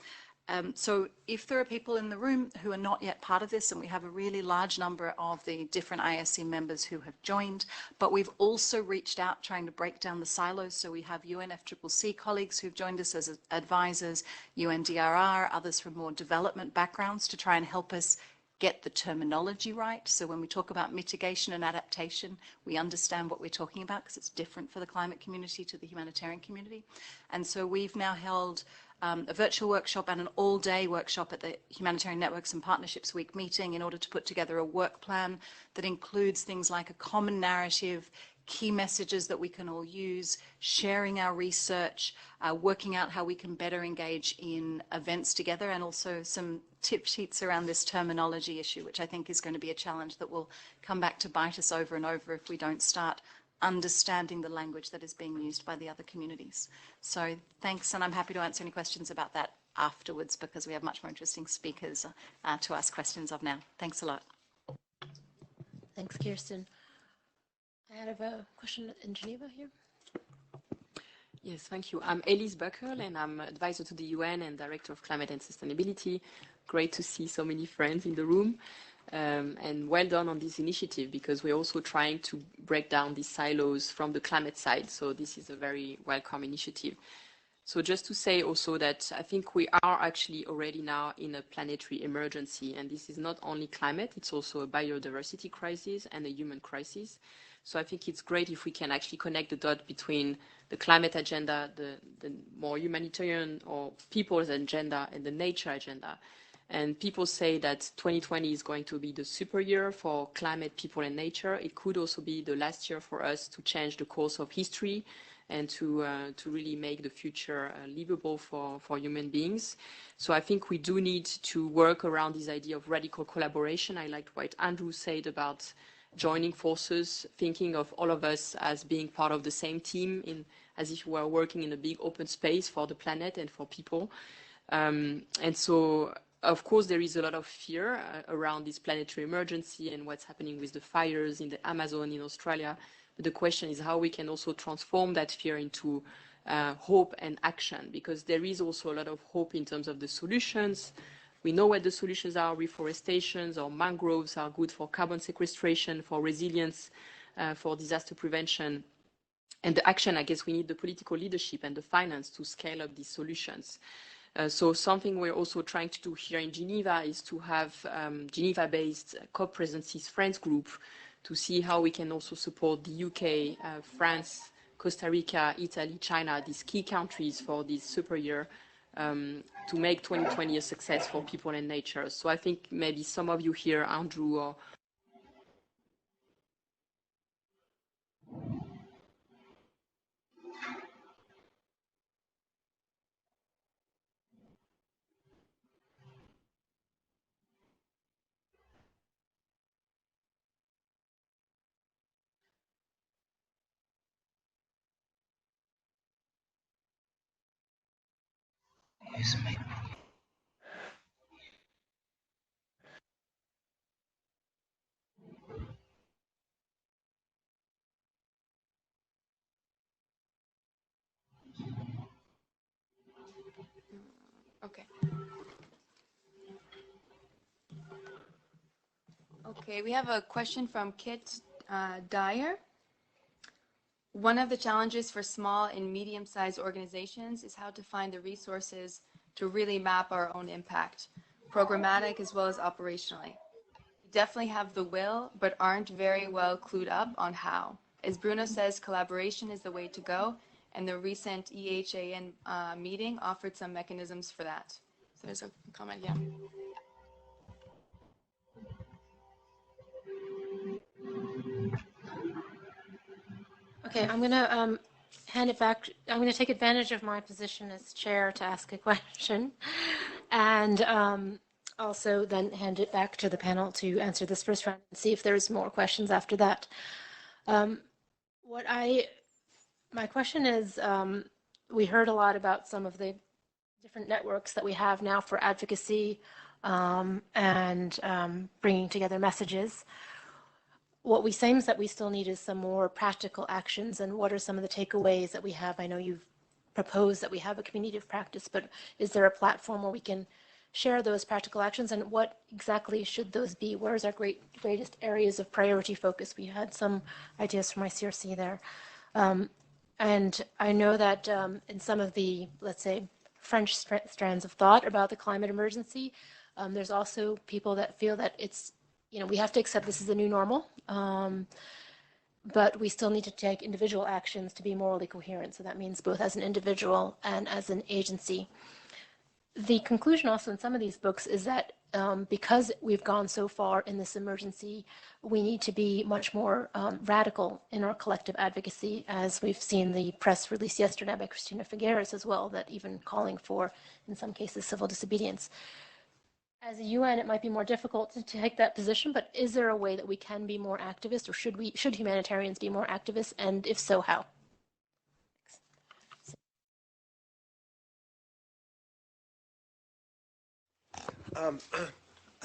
So if there are people in the room who are not yet part of this, and we have a really large number of the different IASC members who have joined, but we've also reached out trying to break down the silos. So we have UNFCCC colleagues who've joined us as advisors, UNDRR, others from more development backgrounds to try and help us get the terminology right. So when we talk about mitigation and adaptation, we understand what we're talking about because it's different for the climate community to the humanitarian community. And so we've now held a virtual workshop and an all-day workshop at the Humanitarian Networks and Partnerships Week meeting in order to put together a work plan that includes things like a common narrative, key messages that we can all use, sharing our research, working out how we can better engage in events together, and also some tip sheets around this terminology issue, which I think is going to be a challenge that will come back to bite us over and over if we don't start understanding the language that is being used by the other communities. So thanks, and I'm happy to answer any questions about that afterwards because we have much more interesting speakers to ask questions of now. Thanks a lot. Thanks, Kirsten. I have a question in Geneva here. Yes, thank you. I'm Elise Buckle, and I'm advisor to the UN and Director of Climate and Sustainability. Great to see so many friends in the room. And well done on this initiative, because we're also trying to break down these silos from the climate side. So this is a very welcome initiative. So just to say also that I think we are actually already now in a planetary emergency, and this is not only climate, it's also a biodiversity crisis and a human crisis. So I think it's great if we can actually connect the dot between the climate agenda, the more humanitarian or people's agenda, and the nature agenda. And people say that 2020 is going to be the super year for climate, people, and nature. It could also be the last year for us to change the course of history and to really make the future livable for human beings. So I think we do need to work around this idea of radical collaboration. I liked what Andrew said about joining forces, thinking of all of us as being part of the same team, as if we were working in a big open space for the planet and for people. And so, of course, there is a lot of fear around this planetary emergency and what's happening with the fires in the Amazon in Australia. But the question is how we can also transform that fear into hope and action, because there is also a lot of hope in terms of the solutions. We know what the solutions are. Reforestations or mangroves are good for carbon sequestration, for resilience, for disaster prevention. And the action, I guess we need the political leadership and the finance to scale up these solutions. So something we're also trying to do here in Geneva is to have Geneva-based COP Presidencies Friends Group to see how we can also support the UK, France, Costa Rica, Italy, China, these key countries for this super year to make 2020 a success for people and nature. So I think maybe some of you here, Andrew, or Okay. Okay, we have a question from Kit Dyer. One of the challenges for small and medium-sized organizations is how to find the resources to really map our own impact, programmatic as well as operationally. We definitely have the will, but aren't very well clued up on how. As Bruno says, collaboration is the way to go, and the recent EHAN meeting offered some mechanisms for that. So there's a comment here. Okay, I'm going to hand it back. I'm going to take advantage of my position as chair to ask a question, and also then hand it back to the panel to answer this first round and see if there's more questions after that. My question is, we heard a lot about some of the different networks that we have now for advocacy and bringing together messages. What we say is that we still need is some more practical actions, and what are some of the takeaways that we have? I know you've proposed that we have a community of practice, but is there a platform where we can share those practical actions, and what exactly should those be? Where's our greatest areas of priority focus? We had some ideas from ICRC there. And I know that in some of the, let's say, French strands of thought about the climate emergency, there's also people that feel that it's, we have to accept this is a new normal, but we still need to take individual actions to be morally coherent. So that means both as an individual and as an agency. The conclusion also in some of these books is that because we've gone so far in this emergency, we need to be much more radical in our collective advocacy, as we've seen the press release yesterday by Christina Figueres as well, that even calling for, in some cases, civil disobedience. As a UN, it might be more difficult to take that position, but is there a way that we can be more activist, or should humanitarians be more activists, and if so, how? I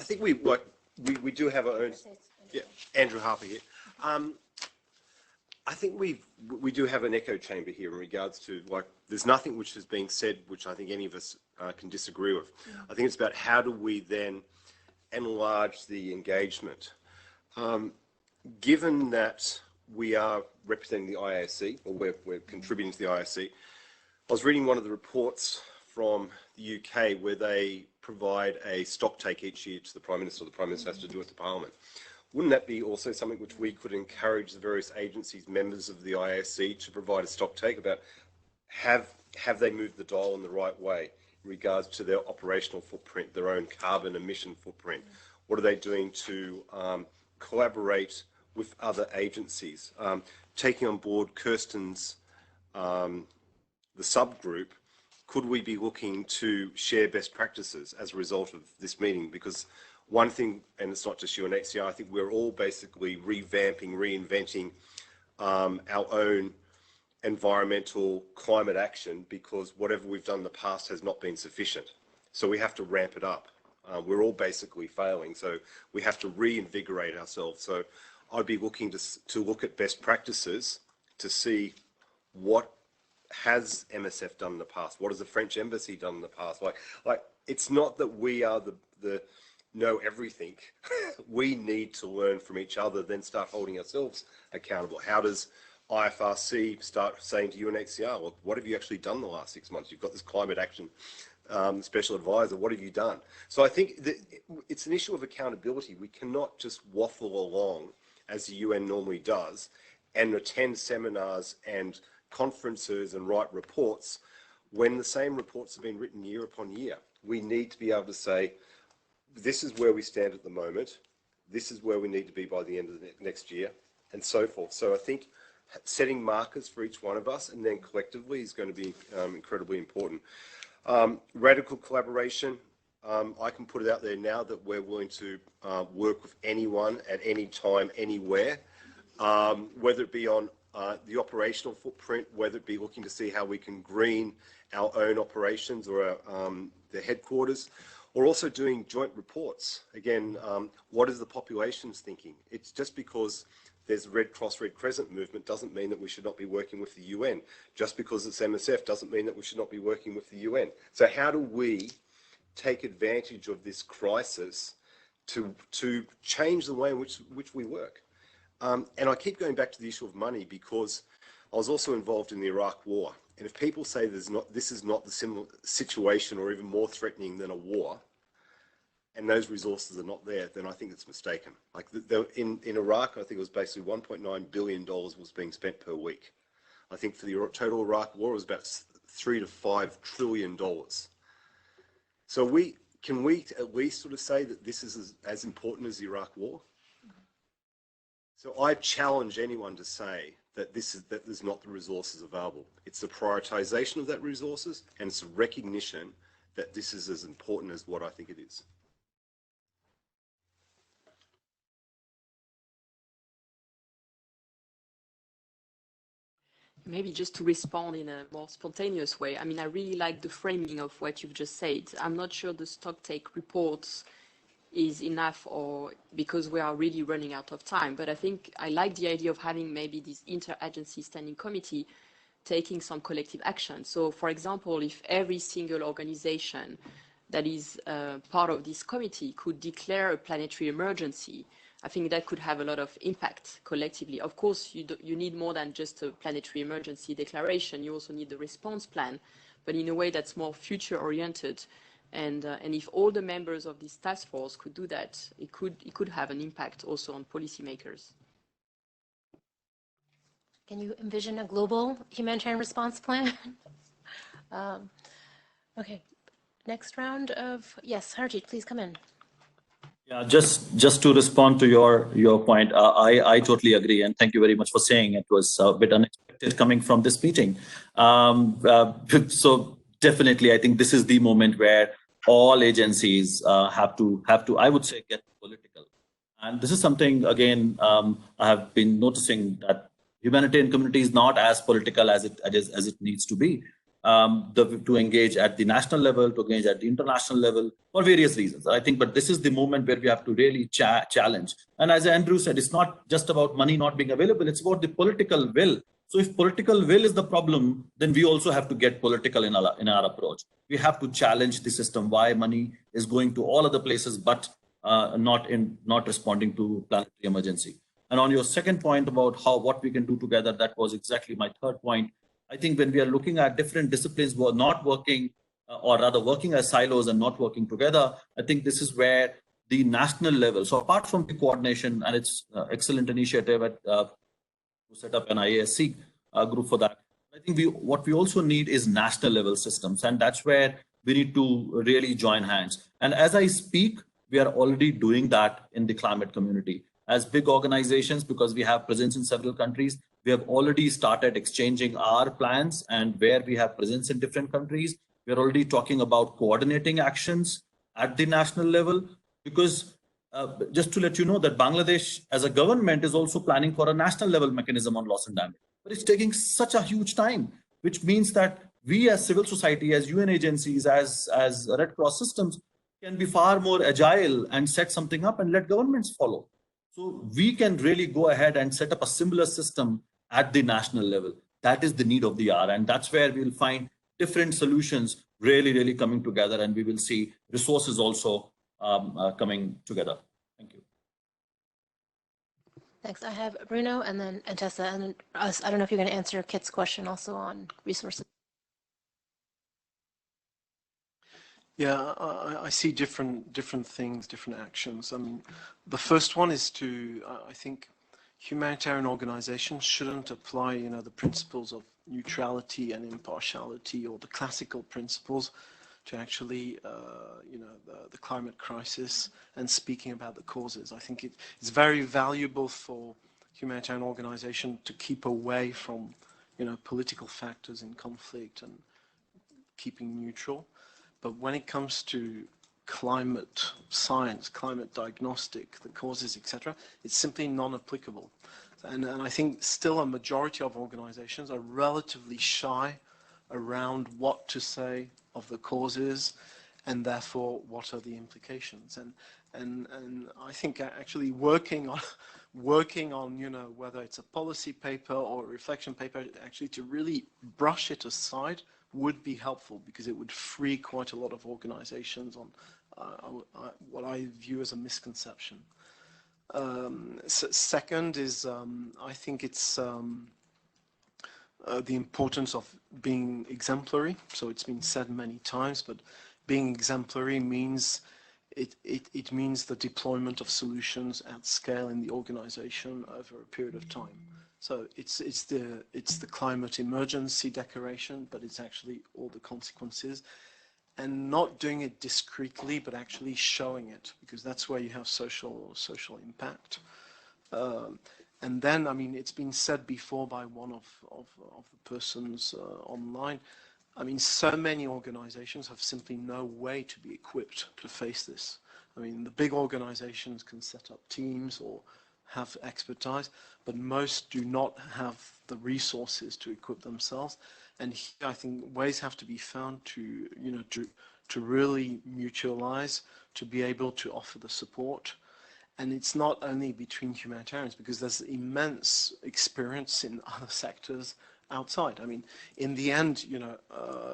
think we do have our own. Yeah, Andrew Harper here. I think we do have an echo chamber here in regards to, like, there's nothing which is being said which I think any of us can disagree with. I think it's about how do we then enlarge the engagement. Given that we are representing the IASC, or we're contributing to the IASC, I was reading one of the reports from the UK where they provide a stock take each year to the Prime Minister. The Prime Minister has to do it to Parliament. Wouldn't that be also something which we could encourage the various agencies, members of the IASC, to provide a stock take about have they moved the dial in the right way in regards to their operational footprint, their own carbon emission footprint? What are they doing to collaborate with other agencies? Taking on board Kirsten's, the subgroup, could we be looking to share best practices as a result of this meeting? Because one thing, and it's not just UNHCR, I think we're all basically revamping, reinventing our own environmental climate action, because whatever we've done in the past has not been sufficient. So we have to ramp it up. We're all basically failing, so we have to reinvigorate ourselves. So I'd be looking to look at best practices to see what has MSF done in the past? What has the French embassy done in the past? Like it's not that we are the know everything. We need to learn from each other, then start holding ourselves accountable. How does IFRC start saying to UNHCR, well, what have you actually done the last 6 months? You've got this climate action special advisor. What have you done? So I think that it's an issue of accountability. We cannot just waffle along as the UN normally does and attend seminars and conferences and write reports when the same reports have been written year upon year. We need to be able to say, this is where we stand at the moment, this is where we need to be by the end of the next year, and so forth. So I think setting markers for each one of us and then collectively is going to be incredibly important. Radical collaboration, I can put it out there now that we're willing to work with anyone at any time, anywhere, whether it be on the operational footprint, whether it be looking to see how we can green our own operations or our, the headquarters, or also doing joint reports. Again, what is the population's thinking? It's just because there's Red Cross, Red Crescent movement doesn't mean that we should not be working with the UN. Just because it's MSF doesn't mean that we should not be working with the UN. So how do we take advantage of this crisis to change the way in which we work? And I keep going back to the issue of money because I was also involved in the Iraq War. And if people say this is not the similar situation or even more threatening than a war, and those resources are not there, then I think it's mistaken. Like in Iraq, I think it was basically $1.9 billion was being spent per week. I think for the total Iraq war, it was about $3 to $5 trillion. So can we at least sort of say that this is as important as the Iraq war? So I challenge anyone to say that there's not the resources available. It's the prioritization of that resources, and it's a recognition that this is as important as what I think it is. Maybe just to respond in a more spontaneous way. I mean, I really like the framing of what you've just said. I'm not sure the stocktake reports is enough or because we are really running out of time. But I think I like the idea of having maybe this interagency standing committee taking some collective action. So for example, if every single organization that is part of this committee could declare a planetary emergency, I think that could have a lot of impact collectively. Of course, you need more than just a planetary emergency declaration. You also need the response plan, but in a way that's more future-oriented. And if all the members of this task force could do that, it could have an impact also on policymakers. Can you envision a global humanitarian response plan? Okay, next round of, yes, Harjeet, please come in. Yeah, just to respond to your point, I totally agree, and thank you very much for saying it was a bit unexpected coming from this meeting. So definitely, I think this is the moment where all agencies have to, I would say, get political. And this is something, again, I have been noticing that humanitarian community is not as political as it needs to be. To engage at the national level, to engage at the international level for various reasons. I think, but this is the moment where we have to really challenge. And as Andrew said, it's not just about money not being available, it's about the political will. So if political will is the problem, then we also have to get political in our approach. We have to challenge the system, why money is going to all other places, but not responding to planetary emergency. And on your second point about what we can do together, that was exactly my third point. I think when we are looking at different disciplines who are not working, or rather working as silos and not working together, I think this is where the national level, so apart from the coordination, and it's excellent initiative to set up an IASC group for that. I think what we also need is national level systems, and that's where we need to really join hands. And as I speak, we are already doing that in the climate community. As big organizations, because we have presence in several countries, we have already started exchanging our plans, and where we have presence in different countries, we're already talking about coordinating actions at the national level, because just to let you know that Bangladesh as a government is also planning for a national level mechanism on loss and damage, but it's taking such a huge time, which means that we as civil society, as UN agencies, as Red Cross systems can be far more agile and set something up and let governments follow. So we can really go ahead and set up a similar system at the national level. That is the need of the hour. And that's where we'll find different solutions really, really coming together. And we will see resources also coming together. Thank you. Thanks. I have Bruno and then Tessa, and then us. I don't know if you're going to answer Kit's question also on resources. Yeah, I see different things, different actions. I mean, the first one is I think humanitarian organizations shouldn't apply, the principles of neutrality and impartiality, or the classical principles, to actually, the climate crisis and speaking about the causes. I think it's very valuable for humanitarian organization to keep away from, political factors in conflict and keeping neutral. But when it comes to climate science, climate diagnostic, the causes, etc., it's simply non-applicable. And I think still a majority of organizations are relatively shy around what to say of the causes and therefore what are the implications. And I think actually working on whether it's a policy paper or a reflection paper, actually to really brush it aside would be helpful, because it would free quite a lot of organizations on what I view as a misconception. Second is, I think it's the importance of being exemplary. So it's been said many times, but being exemplary means it means the deployment of solutions at scale in the organization over a period of time. So it's the climate emergency declaration, but it's actually all the consequences, and not doing it discreetly, but actually showing it, because that's where you have social impact. And then, I mean, it's been said before by one of the persons online. I mean, so many organizations have simply no way to be equipped to face this. I mean, the big organizations can set up teams or have expertise, but most do not have the resources to equip themselves. And here, I think ways have to be found to, to really mutualize, to be able to offer the support. And it's not only between humanitarians, because there's immense experience in other sectors outside. I mean, in the end,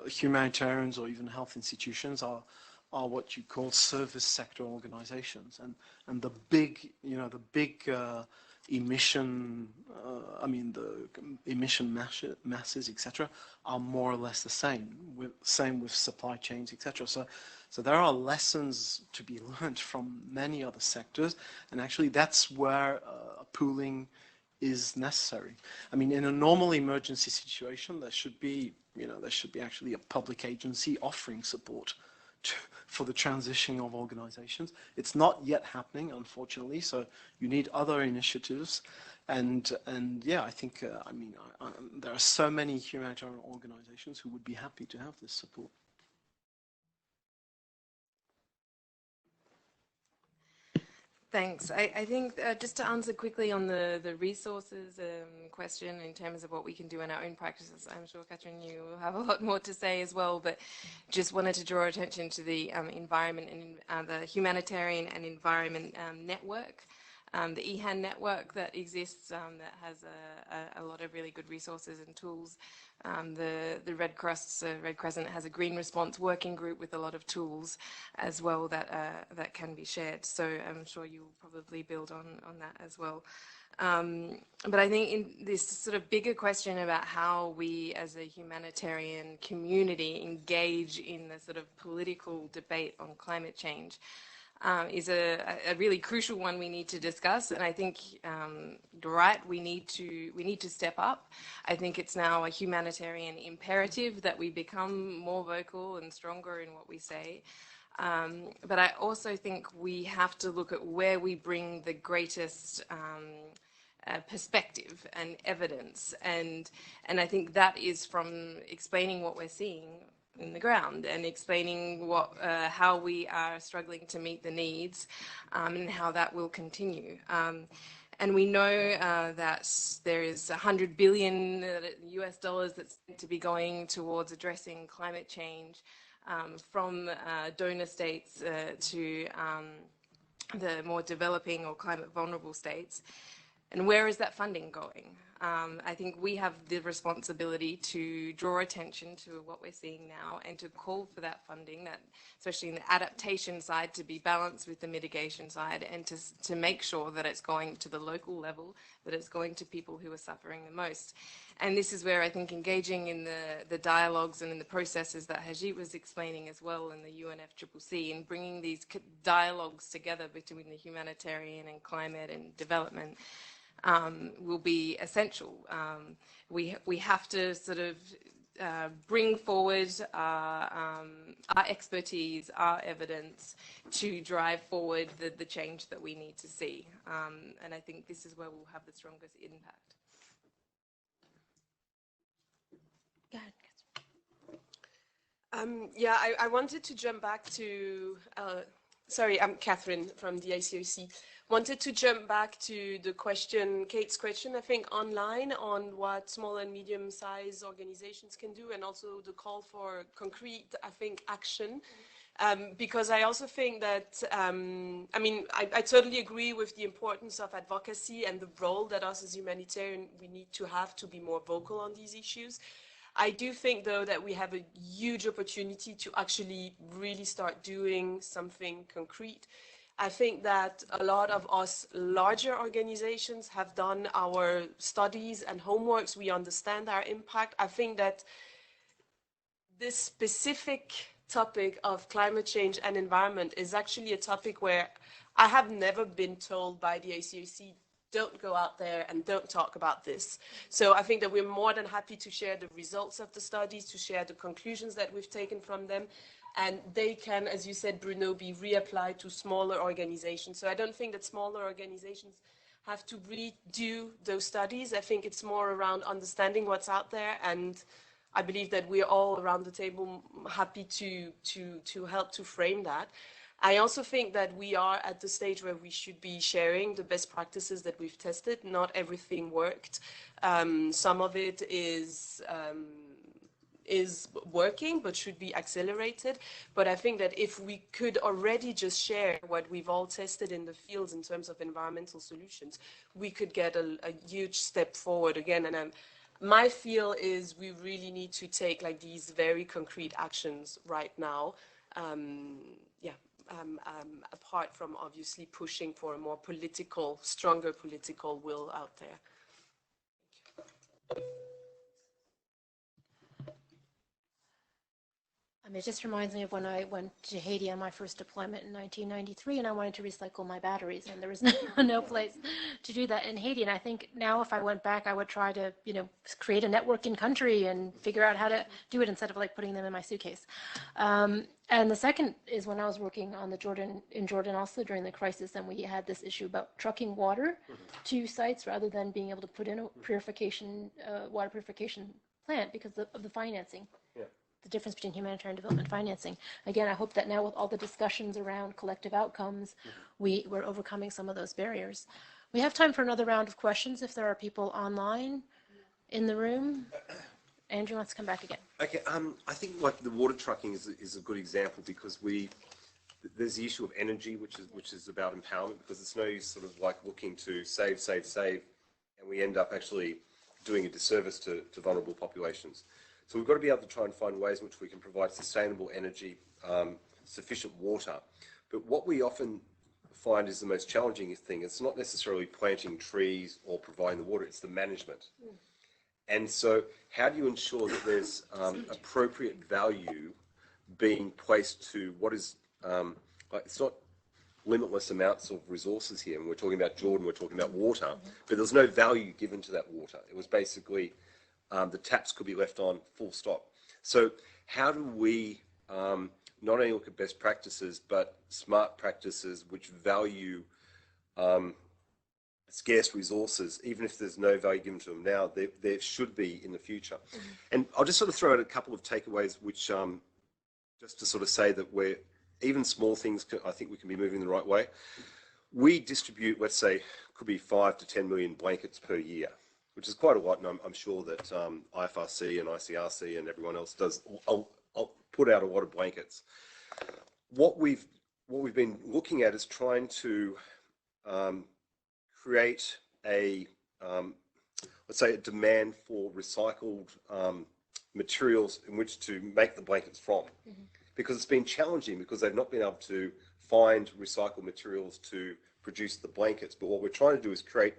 humanitarians or even health institutions are what you call service sector organizations, and the big emission, the emission masses, etc., are more or less the same. Same with supply chains, etc. So there are lessons to be learned from many other sectors, and actually that's where pooling is necessary. I mean, in a normal emergency situation, there should be actually a public agency offering support for the transition of organizations. It's not yet happening, unfortunately, so you need other initiatives. And yeah, I think, there are so many humanitarian organizations who would be happy to have this support. Thanks. I think just to answer quickly on the resources question in terms of what we can do in our own practices, I'm sure, Catherine, you have a lot more to say as well, but just wanted to draw attention to the environment and the Humanitarian and Environment Network, the EHAN network that exists that has a lot of really good resources and tools. The Red Crescent has a Green Response working group with a lot of tools as well that can be shared. So I'm sure you'll probably build on that as well. But I think in this sort of bigger question about how we as a humanitarian community engage in the sort of political debate on climate change, is a really crucial one we need to discuss, and I think you're right. We need to step up. I think it's now a humanitarian imperative that we become more vocal and stronger in what we say. But I also think we have to look at where we bring the greatest perspective and evidence, and I think that is from explaining what we're seeing in the ground and explaining how we are struggling to meet the needs, and how that will continue. And we know that there is $100 billion US dollars that's meant to be going towards addressing climate change, from donor states to the more developing or climate vulnerable states. And where is that funding going? I think we have the responsibility to draw attention to what we're seeing now and to call for that funding, that especially in the adaptation side, to be balanced with the mitigation side, and to make sure that it's going to the local level, that it's going to people who are suffering the most. And this is where I think engaging in the dialogues and in the processes that Hajit was explaining as well in the UNFCCC, and bringing these dialogues together between the humanitarian and climate and development, will be essential. We have to sort of bring forward our expertise, our evidence, to drive forward the change that we need to see. And I think this is where we'll have the strongest impact. Go ahead. Yeah, I wanted to jump back to Sorry, I'm Catherine from the ICRC. Wanted to jump back to the question, Kate's question, I think, online on what small and medium-sized organizations can do, and also the call for concrete, I think, action. Because I also think that, I mean, I totally agree with the importance of advocacy and the role that us as humanitarians, we need to have to be more vocal on these issues. I do think, though, that we have a huge opportunity to actually really start doing something concrete. I think that a lot of us larger organizations have done our studies and homeworks. We understand our impact. I think that this specific topic of climate change and environment is actually a topic where I have never been told by the ICRC, don't go out there and don't talk about this. So I think that we're more than happy to share the results of the studies, to share the conclusions that we've taken from them. And they can, as you said, Bruno, be reapplied to smaller organizations. So I don't think that smaller organizations have to redo those studies. I think it's more around understanding what's out there. And I believe that we're all around the table happy to help to frame that. I also think that we are at the stage where we should be sharing the best practices that we've tested. Not everything worked. Some of it is working, but should be accelerated. But I think that if we could already just share what we've all tested in the fields in terms of environmental solutions, we could get a huge step forward again. And my feel is we really need to take like these very concrete actions right now. Apart from obviously pushing for a more political, stronger political will out there. I mean, it just reminds me of when I went to Haiti on my first deployment in 1993, and I wanted to recycle my batteries, and there was no place to do that in Haiti. And I think now, if I went back, I would try to, you know, create a network in country and figure out how to do it instead of like putting them in my suitcase. And the second is when I was working on in Jordan also during the crisis, and we had this issue about trucking water to sites rather than being able to put in a water purification plant because of the financing. Yeah. The difference between humanitarian development financing. Again, I hope that now with all the discussions around collective outcomes, we're overcoming some of those barriers. We have time for another round of questions if there are people online in the room. Andrew wants to come back again. Okay, I think like the water trucking is a good example because there's the issue of energy, which is about empowerment, because it's no use sort of like looking to save, and we end up actually doing a disservice to vulnerable populations. So we've got to be able to try and find ways in which we can provide sustainable energy, sufficient water. But what we often find is the most challenging thing. It's not necessarily planting trees or providing the water, it's the management. And so how do you ensure that there's appropriate value being placed to what is, it's not limitless amounts of resources here. And we're talking about Jordan, we're talking about water, but there's no value given to that water. It was basically, the taps could be left on full stop. So how do we not only look at best practices, but smart practices which value scarce resources, even if there's no value given to them now, there should be in the future. And I'll just sort of throw out a couple of takeaways, which just to sort of say that even small things, I think we can be moving the right way. We distribute, let's say, could be 5 to 10 million blankets per year, which is quite a lot, and I'm sure that IFRC and Icrc and everyone else does. I'll put out a lot of blankets. What we've been looking at is trying to create a let's say a demand for recycled materials in which to make the blankets from, because it's been challenging because they've not been able to find recycled materials to produce the blankets. But what we're trying to do is create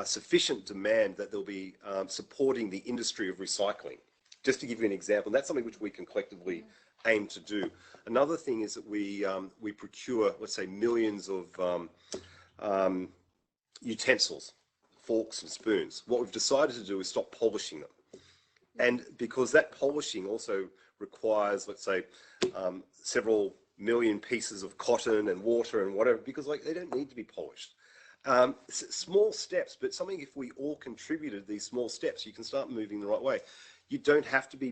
sufficient demand that they'll be supporting the industry of recycling. Just to give you an example, and that's something which we can collectively aim to do. Another thing is that we procure, let's say, millions of utensils, forks and spoons. What we've decided to do is stop polishing them. And because that polishing also requires, let's say, several million pieces of cotton and water and whatever, because like they don't need to be polished. Small steps, but something if we all contributed these small steps, you can start moving the right way. You don't have to be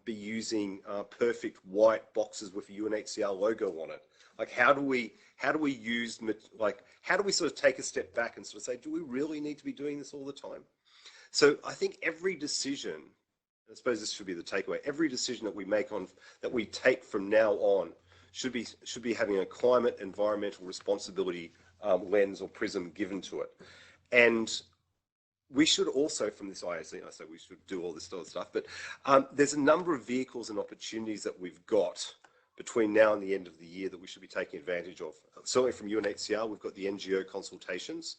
be using perfect white boxes with a UNHCR logo on it? Like, how do we use, like, how do we sort of take a step back and sort of say, do we really need to be doing this all the time? So I think every decision, I suppose this should be the takeaway, every decision that we make that we take from now on should be having a climate environmental responsibility lens or prism given to it. And we should also, from this IASC, I say we should do all this sort of stuff, but there's a number of vehicles and opportunities that we've got between now and the end of the year that we should be taking advantage of. Certainly from UNHCR, we've got the Ngo Consultations.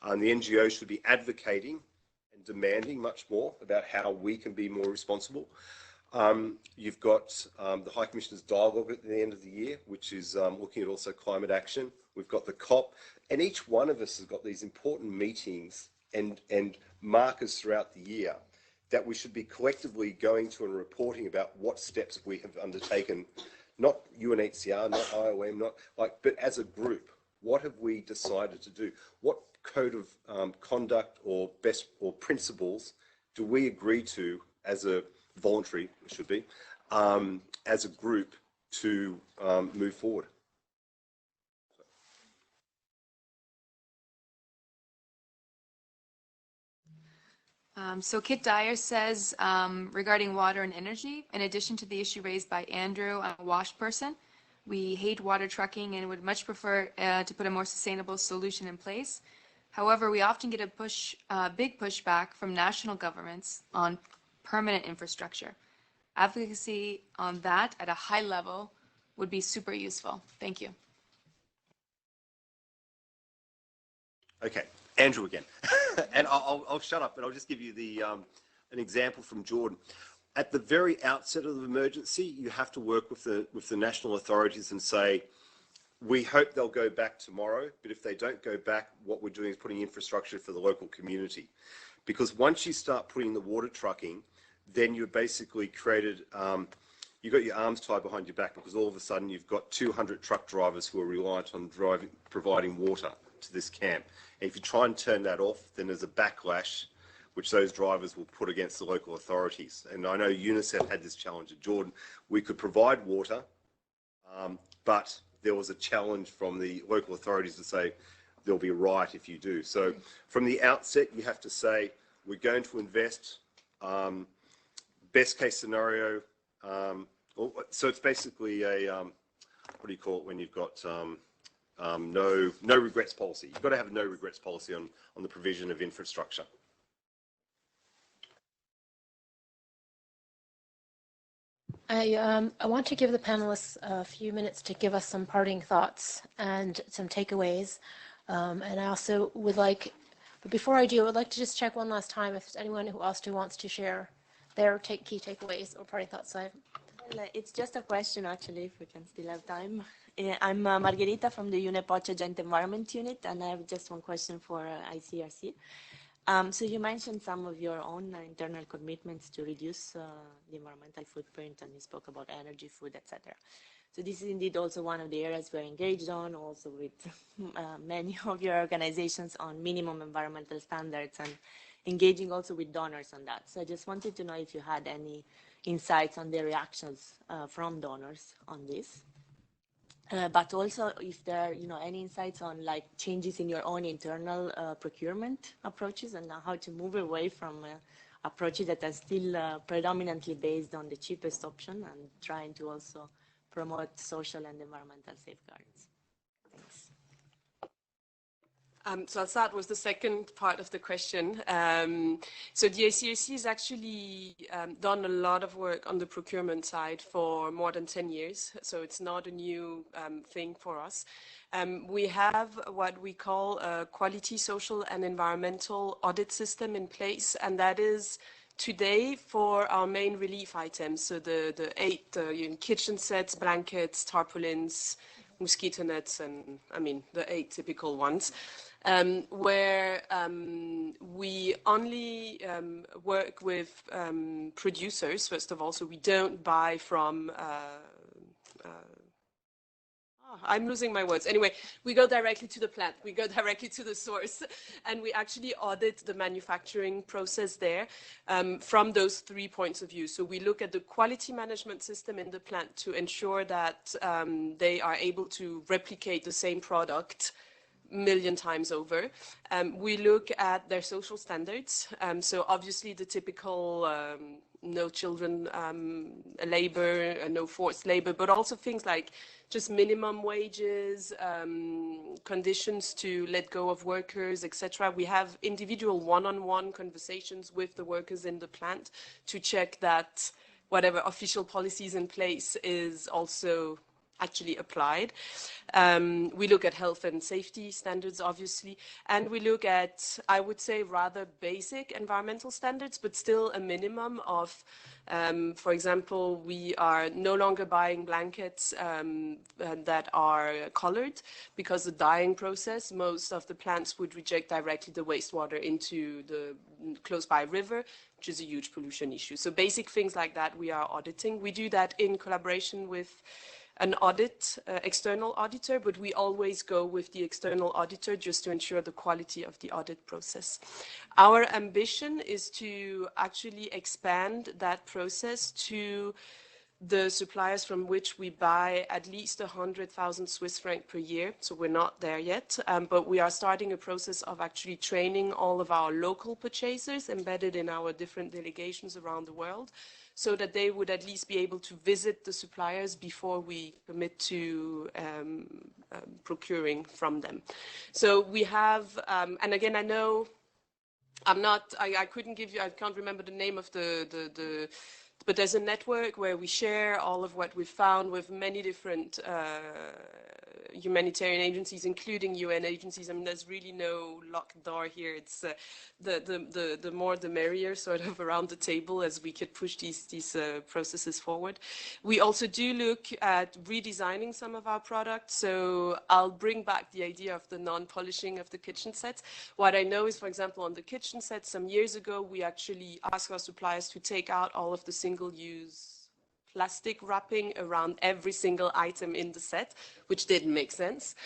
The NGOs should be advocating and demanding much more about how we can be more responsible. You've got the High Commissioner's Dialogue at the end of the year, which is looking at also climate action. We've got the COP, and each one of us has got these important meetings and markers throughout the year that we should be collectively going to and reporting about what steps we have undertaken, not UNHCR, not IOM, not like, but as a group, what have we decided to do? What code of conduct or best or principles do we agree to as a voluntary, it should be, as a group to move forward? So Kit Dyer says, regarding water and energy, in addition to the issue raised by Andrew, I'm a WASH person. We hate water trucking and would much prefer to put a more sustainable solution in place. However, we often get a big pushback from national governments on permanent infrastructure. Advocacy on that at a high level would be super useful. Thank you. Okay, Andrew again. And I'll shut up, but I'll just give you an example from Jordan. At the very outset of the emergency, you have to work with the national authorities and say, we hope they'll go back tomorrow, but if they don't go back, what we're doing is putting infrastructure for the local community. Because once you start putting the water trucking, then you've basically created, you've got your arms tied behind your back, because all of a sudden you've got 200 truck drivers who are reliant on providing water to this camp. And if you try and turn that off, then there's a backlash which those drivers will put against the local authorities. And I know UNICEF had this challenge at Jordan. We could provide water, but there was a challenge from the local authorities to say, there'll be a riot if you do. So from the outset, you have to say, we're going to invest, best case scenario. So it's basically a, what do you call it when you've got no regrets policy. You've got to have a no regrets policy on the provision of infrastructure. I want to give the panelists a few minutes to give us some parting thoughts and some takeaways. And I also would like, but before I do, I would like to just check one last time if there's anyone who also wants to share their key takeaways or parting thoughts. Well, it's just a question, actually, if we can still have time. I'm Margherita from the UNEPOCHA Joint Environment Unit, and I have just one question for Icrc. So you mentioned some of your own internal commitments to reduce the environmental footprint, and you spoke about energy, food, etc. So this is indeed also one of the areas we're engaged on, also with many of your organizations on minimum environmental standards and engaging also with donors on that. So I just wanted to know if you had any insights on the reactions from donors on this. But also if there are, any insights on like changes in your own internal procurement approaches and how to move away from approaches that are still predominantly based on the cheapest option and trying to also promote social and environmental safeguards. Thanks. So I'll start with the second part of the question. So the Icrc has actually done a lot of work on the procurement side for more than 10 years. So it's not a new thing for us. We have what we call a quality, social and environmental audit system in place. And that is today for our main relief items. So the 8 kitchen sets, blankets, tarpaulins, mosquito nets, and the 8 typical ones. Where we only work with producers, first of all, so we don't buy from, I'm losing my words. Anyway, we go directly to the plant, we go directly to the source, and we actually audit the manufacturing process there from those 3 points of view. So we look at the quality management system in the plant to ensure that they are able to replicate the same product million times over. We look at their social standards. So obviously the typical no children labor, no forced labor, but also things like just minimum wages, conditions to let go of workers, etc. We have individual one-on-one conversations with the workers in the plant to check that whatever official policies in place is also actually applied. We look at health and safety standards, obviously, and we look at, I would say, rather basic environmental standards, but still a minimum of, for example, we are no longer buying blankets that are colored, because the dyeing process, most of the plants would reject directly the wastewater into the close by river, which is a huge pollution issue. So basic things like that we are auditing. We do that in collaboration with an audit, external auditor, but we always go with the external auditor just to ensure the quality of the audit process. Our ambition is to actually expand that process to the suppliers from which we buy at least 100,000 Swiss francs per year. So we're not there yet, but we are starting a process of actually training all of our local purchasers embedded in our different delegations around the world, so that they would at least be able to visit the suppliers before we commit to procuring from them. So we have, and again, I know I couldn't give you, I can't remember the name of but there's a network where we share all of what we've found with many different humanitarian agencies, including UN agencies. I mean, there's really no locked door here. It's the more the merrier, sort of, around the table, as we could push these processes forward. We also do look at redesigning some of our products. So I'll bring back the idea of the non-polishing of the kitchen sets. What I know is, for example, on the kitchen sets, some years ago, we actually asked our suppliers to take out all of the single-use plastic wrapping around every single item in the set, which didn't make sense.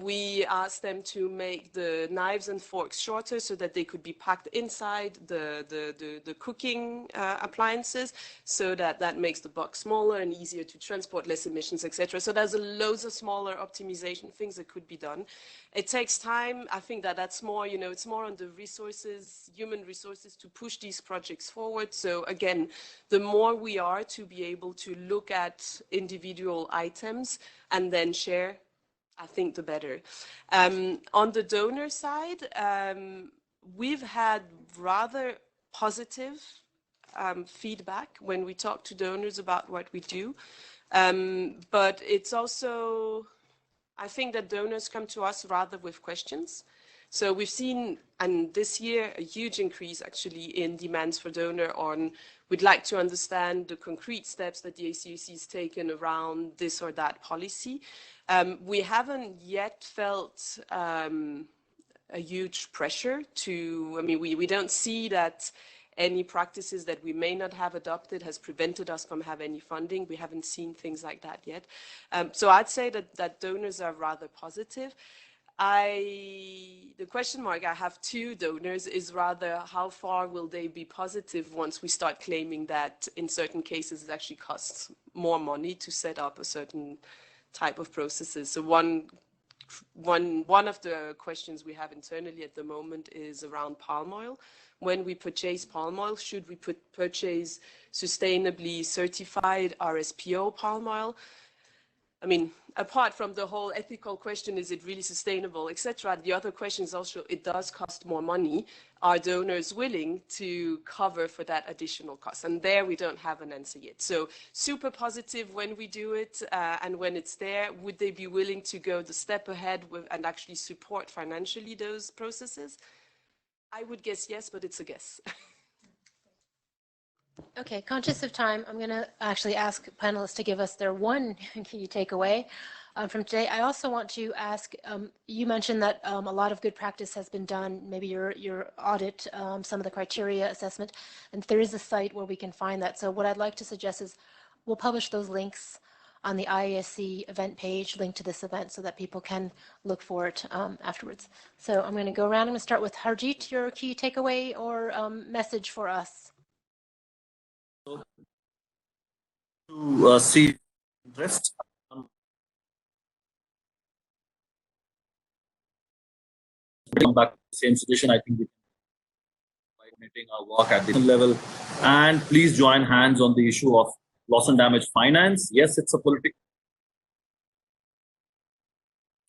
We asked them to make the knives and forks shorter so that they could be packed inside the cooking appliances, so that makes the box smaller and easier to transport, less emissions, etc. So there's loads of smaller optimization things that could be done. It takes time. I think that's more, it's more on the resources, human resources, to push these projects forward. So again, the more we are to be able to look at individual items and then share, I think the better. On the donor side, we've had rather positive feedback when we talk to donors about what we do. But it's also, I think that donors come to us rather with questions. So we've seen, and this year, a huge increase actually in demands for donor on, we'd like to understand the concrete steps that the ICRC has taken around this or that policy. We haven't yet felt a huge pressure to, we don't see that any practices that we may not have adopted has prevented us from having any funding. We haven't seen things like that yet. So I'd say that donors are rather positive. The question mark I have to donors is rather how far will they be positive once we start claiming that in certain cases it actually costs more money to set up a certain type of processes. So one of the questions we have internally at the moment is around palm oil. When we purchase palm oil, should we purchase sustainably certified RSPO palm oil? Apart from the whole ethical question, is it really sustainable, etc., the other question is also, it does cost more money. Are donors willing to cover for that additional cost? And there we don't have an answer yet. So super positive when we do it, and when it's there, would they be willing to go the step ahead and actually support financially those processes? I would guess yes, but it's a guess. Okay, conscious of time, I'm going to actually ask panelists to give us their one key takeaway from today. I also want to ask, you mentioned that a lot of good practice has been done, maybe your audit, some of the criteria assessment, and there is a site where we can find that. So what I'd like to suggest is we'll publish those links on the IASC event page linked to this event so that people can look for it afterwards. So I'm going to go around. I'm going to start with Harjeet, your key takeaway or message for us. To see interest. Come back to the same suggestion, I think we can coordinating our work at the level. And please join hands on the issue of loss and damage finance. Yes, it's a political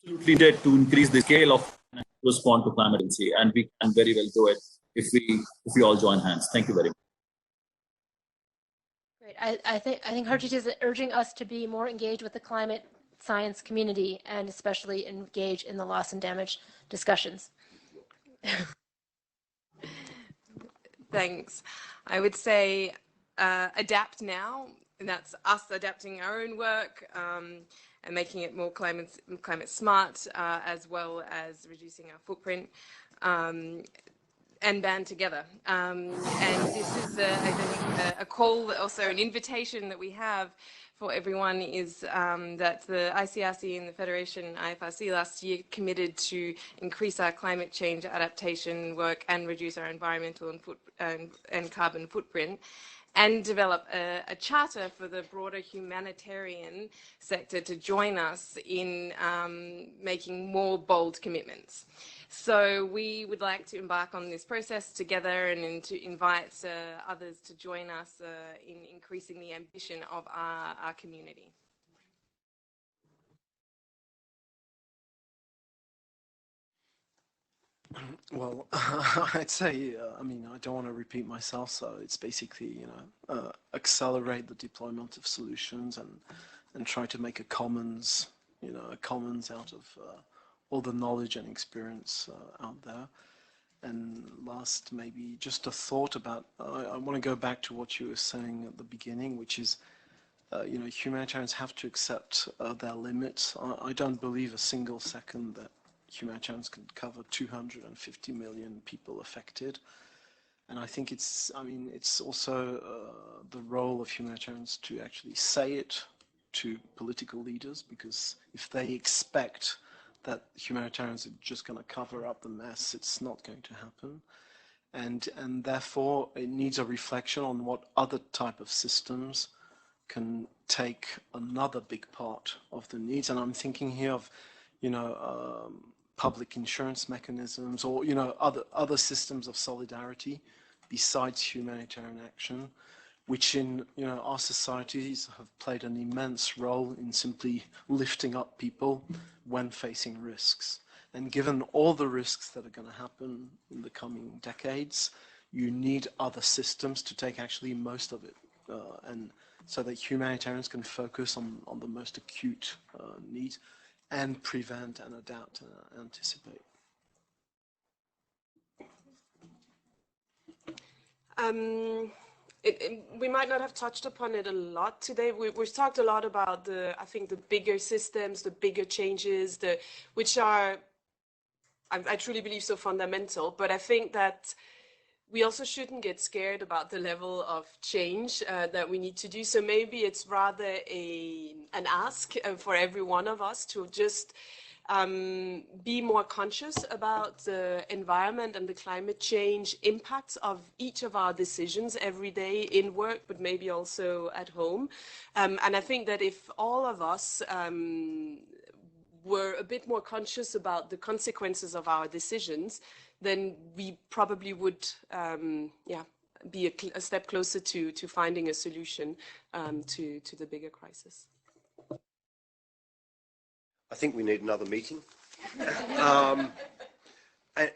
absolutely needed to increase the scale of respond to climate emergency, and we can very well do it if we all join hands. Thank you very much. Great. I think Harjeet is urging us to be more engaged with the climate science community and especially engage in the loss and damage discussions. Thanks. I would say adapt now, and that's us adapting our own work and making it more climate smart, as well as reducing our footprint, and band together. And this is, I think, a call, also an invitation that we have for everyone is that the ICRC and the Federation IFRC last year committed to increase our climate change adaptation work and reduce our environmental and carbon footprint, and develop a charter for the broader humanitarian sector to join us in making more bold commitments. So we would like to embark on this process together and to invite others to join us in increasing the ambition of our community. Well, I'd say, I mean, I don't want to repeat myself, so it's basically, accelerate the deployment of solutions and try to make a commons out of all the knowledge and experience out there. And last, maybe just a thought about, I want to go back to what you were saying at the beginning, which is, humanitarians have to accept their limits. I don't believe a single second that humanitarians can cover 250 million people affected. And I think it's also the role of humanitarians to actually say it to political leaders, because if they expect that humanitarians are just going to cover up the mess, it's not going to happen. And therefore it needs a reflection on what other type of systems can take another big part of the needs. And I'm thinking here of, public insurance mechanisms, or other systems of solidarity besides humanitarian action, which in our societies have played an immense role in simply lifting up people when facing risks. And given all the risks that are going to happen in the coming decades, you need other systems to take actually most of it, and so that humanitarians can focus on the most acute needs and prevent and adapt and anticipate. We might not have touched upon it a lot today. We've talked a lot about I think the bigger systems, the bigger changes, which are, I truly believe, so fundamental. But I think that we also shouldn't get scared about the level of change that we need to do. So maybe it's rather an ask for every one of us to just be more conscious about the environment and the climate change impacts of each of our decisions every day in work, but maybe also at home. And I think that if all of us were a bit more conscious about the consequences of our decisions, then we probably would be a step closer to finding a solution to the bigger crisis. I think we need another meeting. And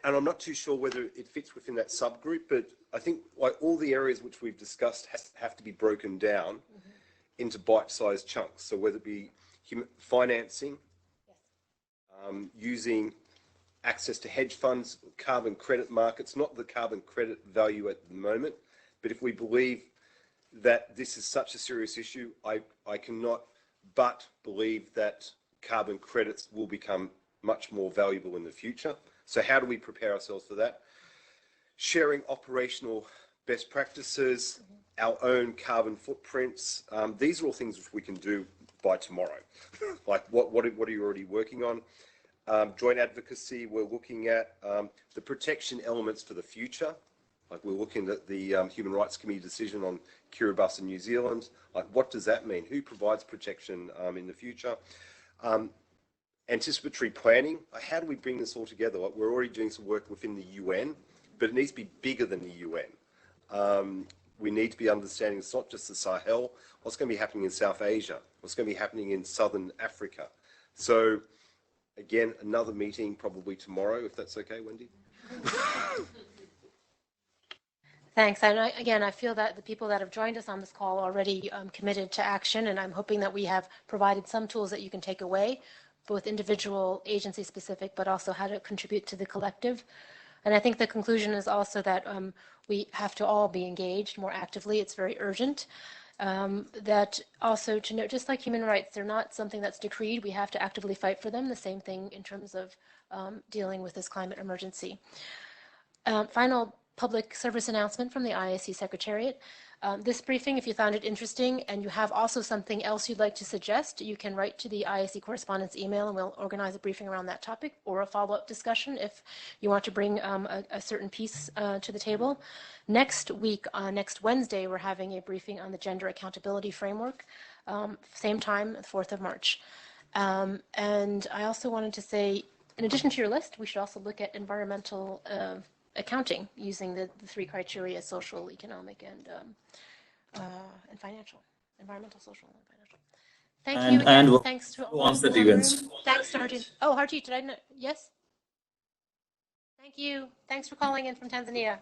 I'm not too sure whether it fits within that subgroup, but I think like all the areas which we've discussed have to be broken down into bite-sized chunks. So whether it be financing, using access to hedge funds, carbon credit markets, not the carbon credit value at the moment, but if we believe that this is such a serious issue, I cannot but believe that carbon credits will become much more valuable in the future. So how do we prepare ourselves for that? Sharing operational best practices, our own carbon footprints. These are all things which we can do by tomorrow. Like what are you already working on? Joint advocacy, we're looking at the protection elements for the future. Like we're looking at the Human Rights Committee decision on Kiribati in New Zealand. Like what does that mean? Who provides protection in the future? Anticipatory planning, how do we bring this all together? Like we're already doing some work within the UN, but it needs to be bigger than the UN. We need to be understanding it's not just the Sahel, what's going to be happening in South Asia, what's going to be happening in Southern Africa. So again, another meeting probably tomorrow, if that's okay, Wendy. Thanks. And again, I feel that the people that have joined us on this call are already committed to action, and I'm hoping that we have provided some tools that you can take away, both individual, agency specific, but also how to contribute to the collective. And I think the conclusion is also that we have to all be engaged more actively. It's very urgent. That also to note, just like human rights, they're not something that's decreed. We have to actively fight for them. The same thing in terms of dealing with this climate emergency. Final public service announcement from the IASC Secretariat. This briefing, if you found it interesting and you have also something else you'd like to suggest, you can write to the IASC correspondence email and we'll organize a briefing around that topic or a follow-up discussion if you want to bring a certain piece to the table. Next week, next Wednesday, we're having a briefing on the Gender Accountability Framework, same time, the 4th of March. And I also wanted to say, in addition to your list, we should also look at environmental accounting using the 3 criteria: social, economic, and financial, environmental, social, and financial. Thank you again. And thanks to who all owns the in the room. events? Thanks to Harjeet. Oh, Harjeet, did I know? Yes? Thank you. Thanks for calling in from Tanzania.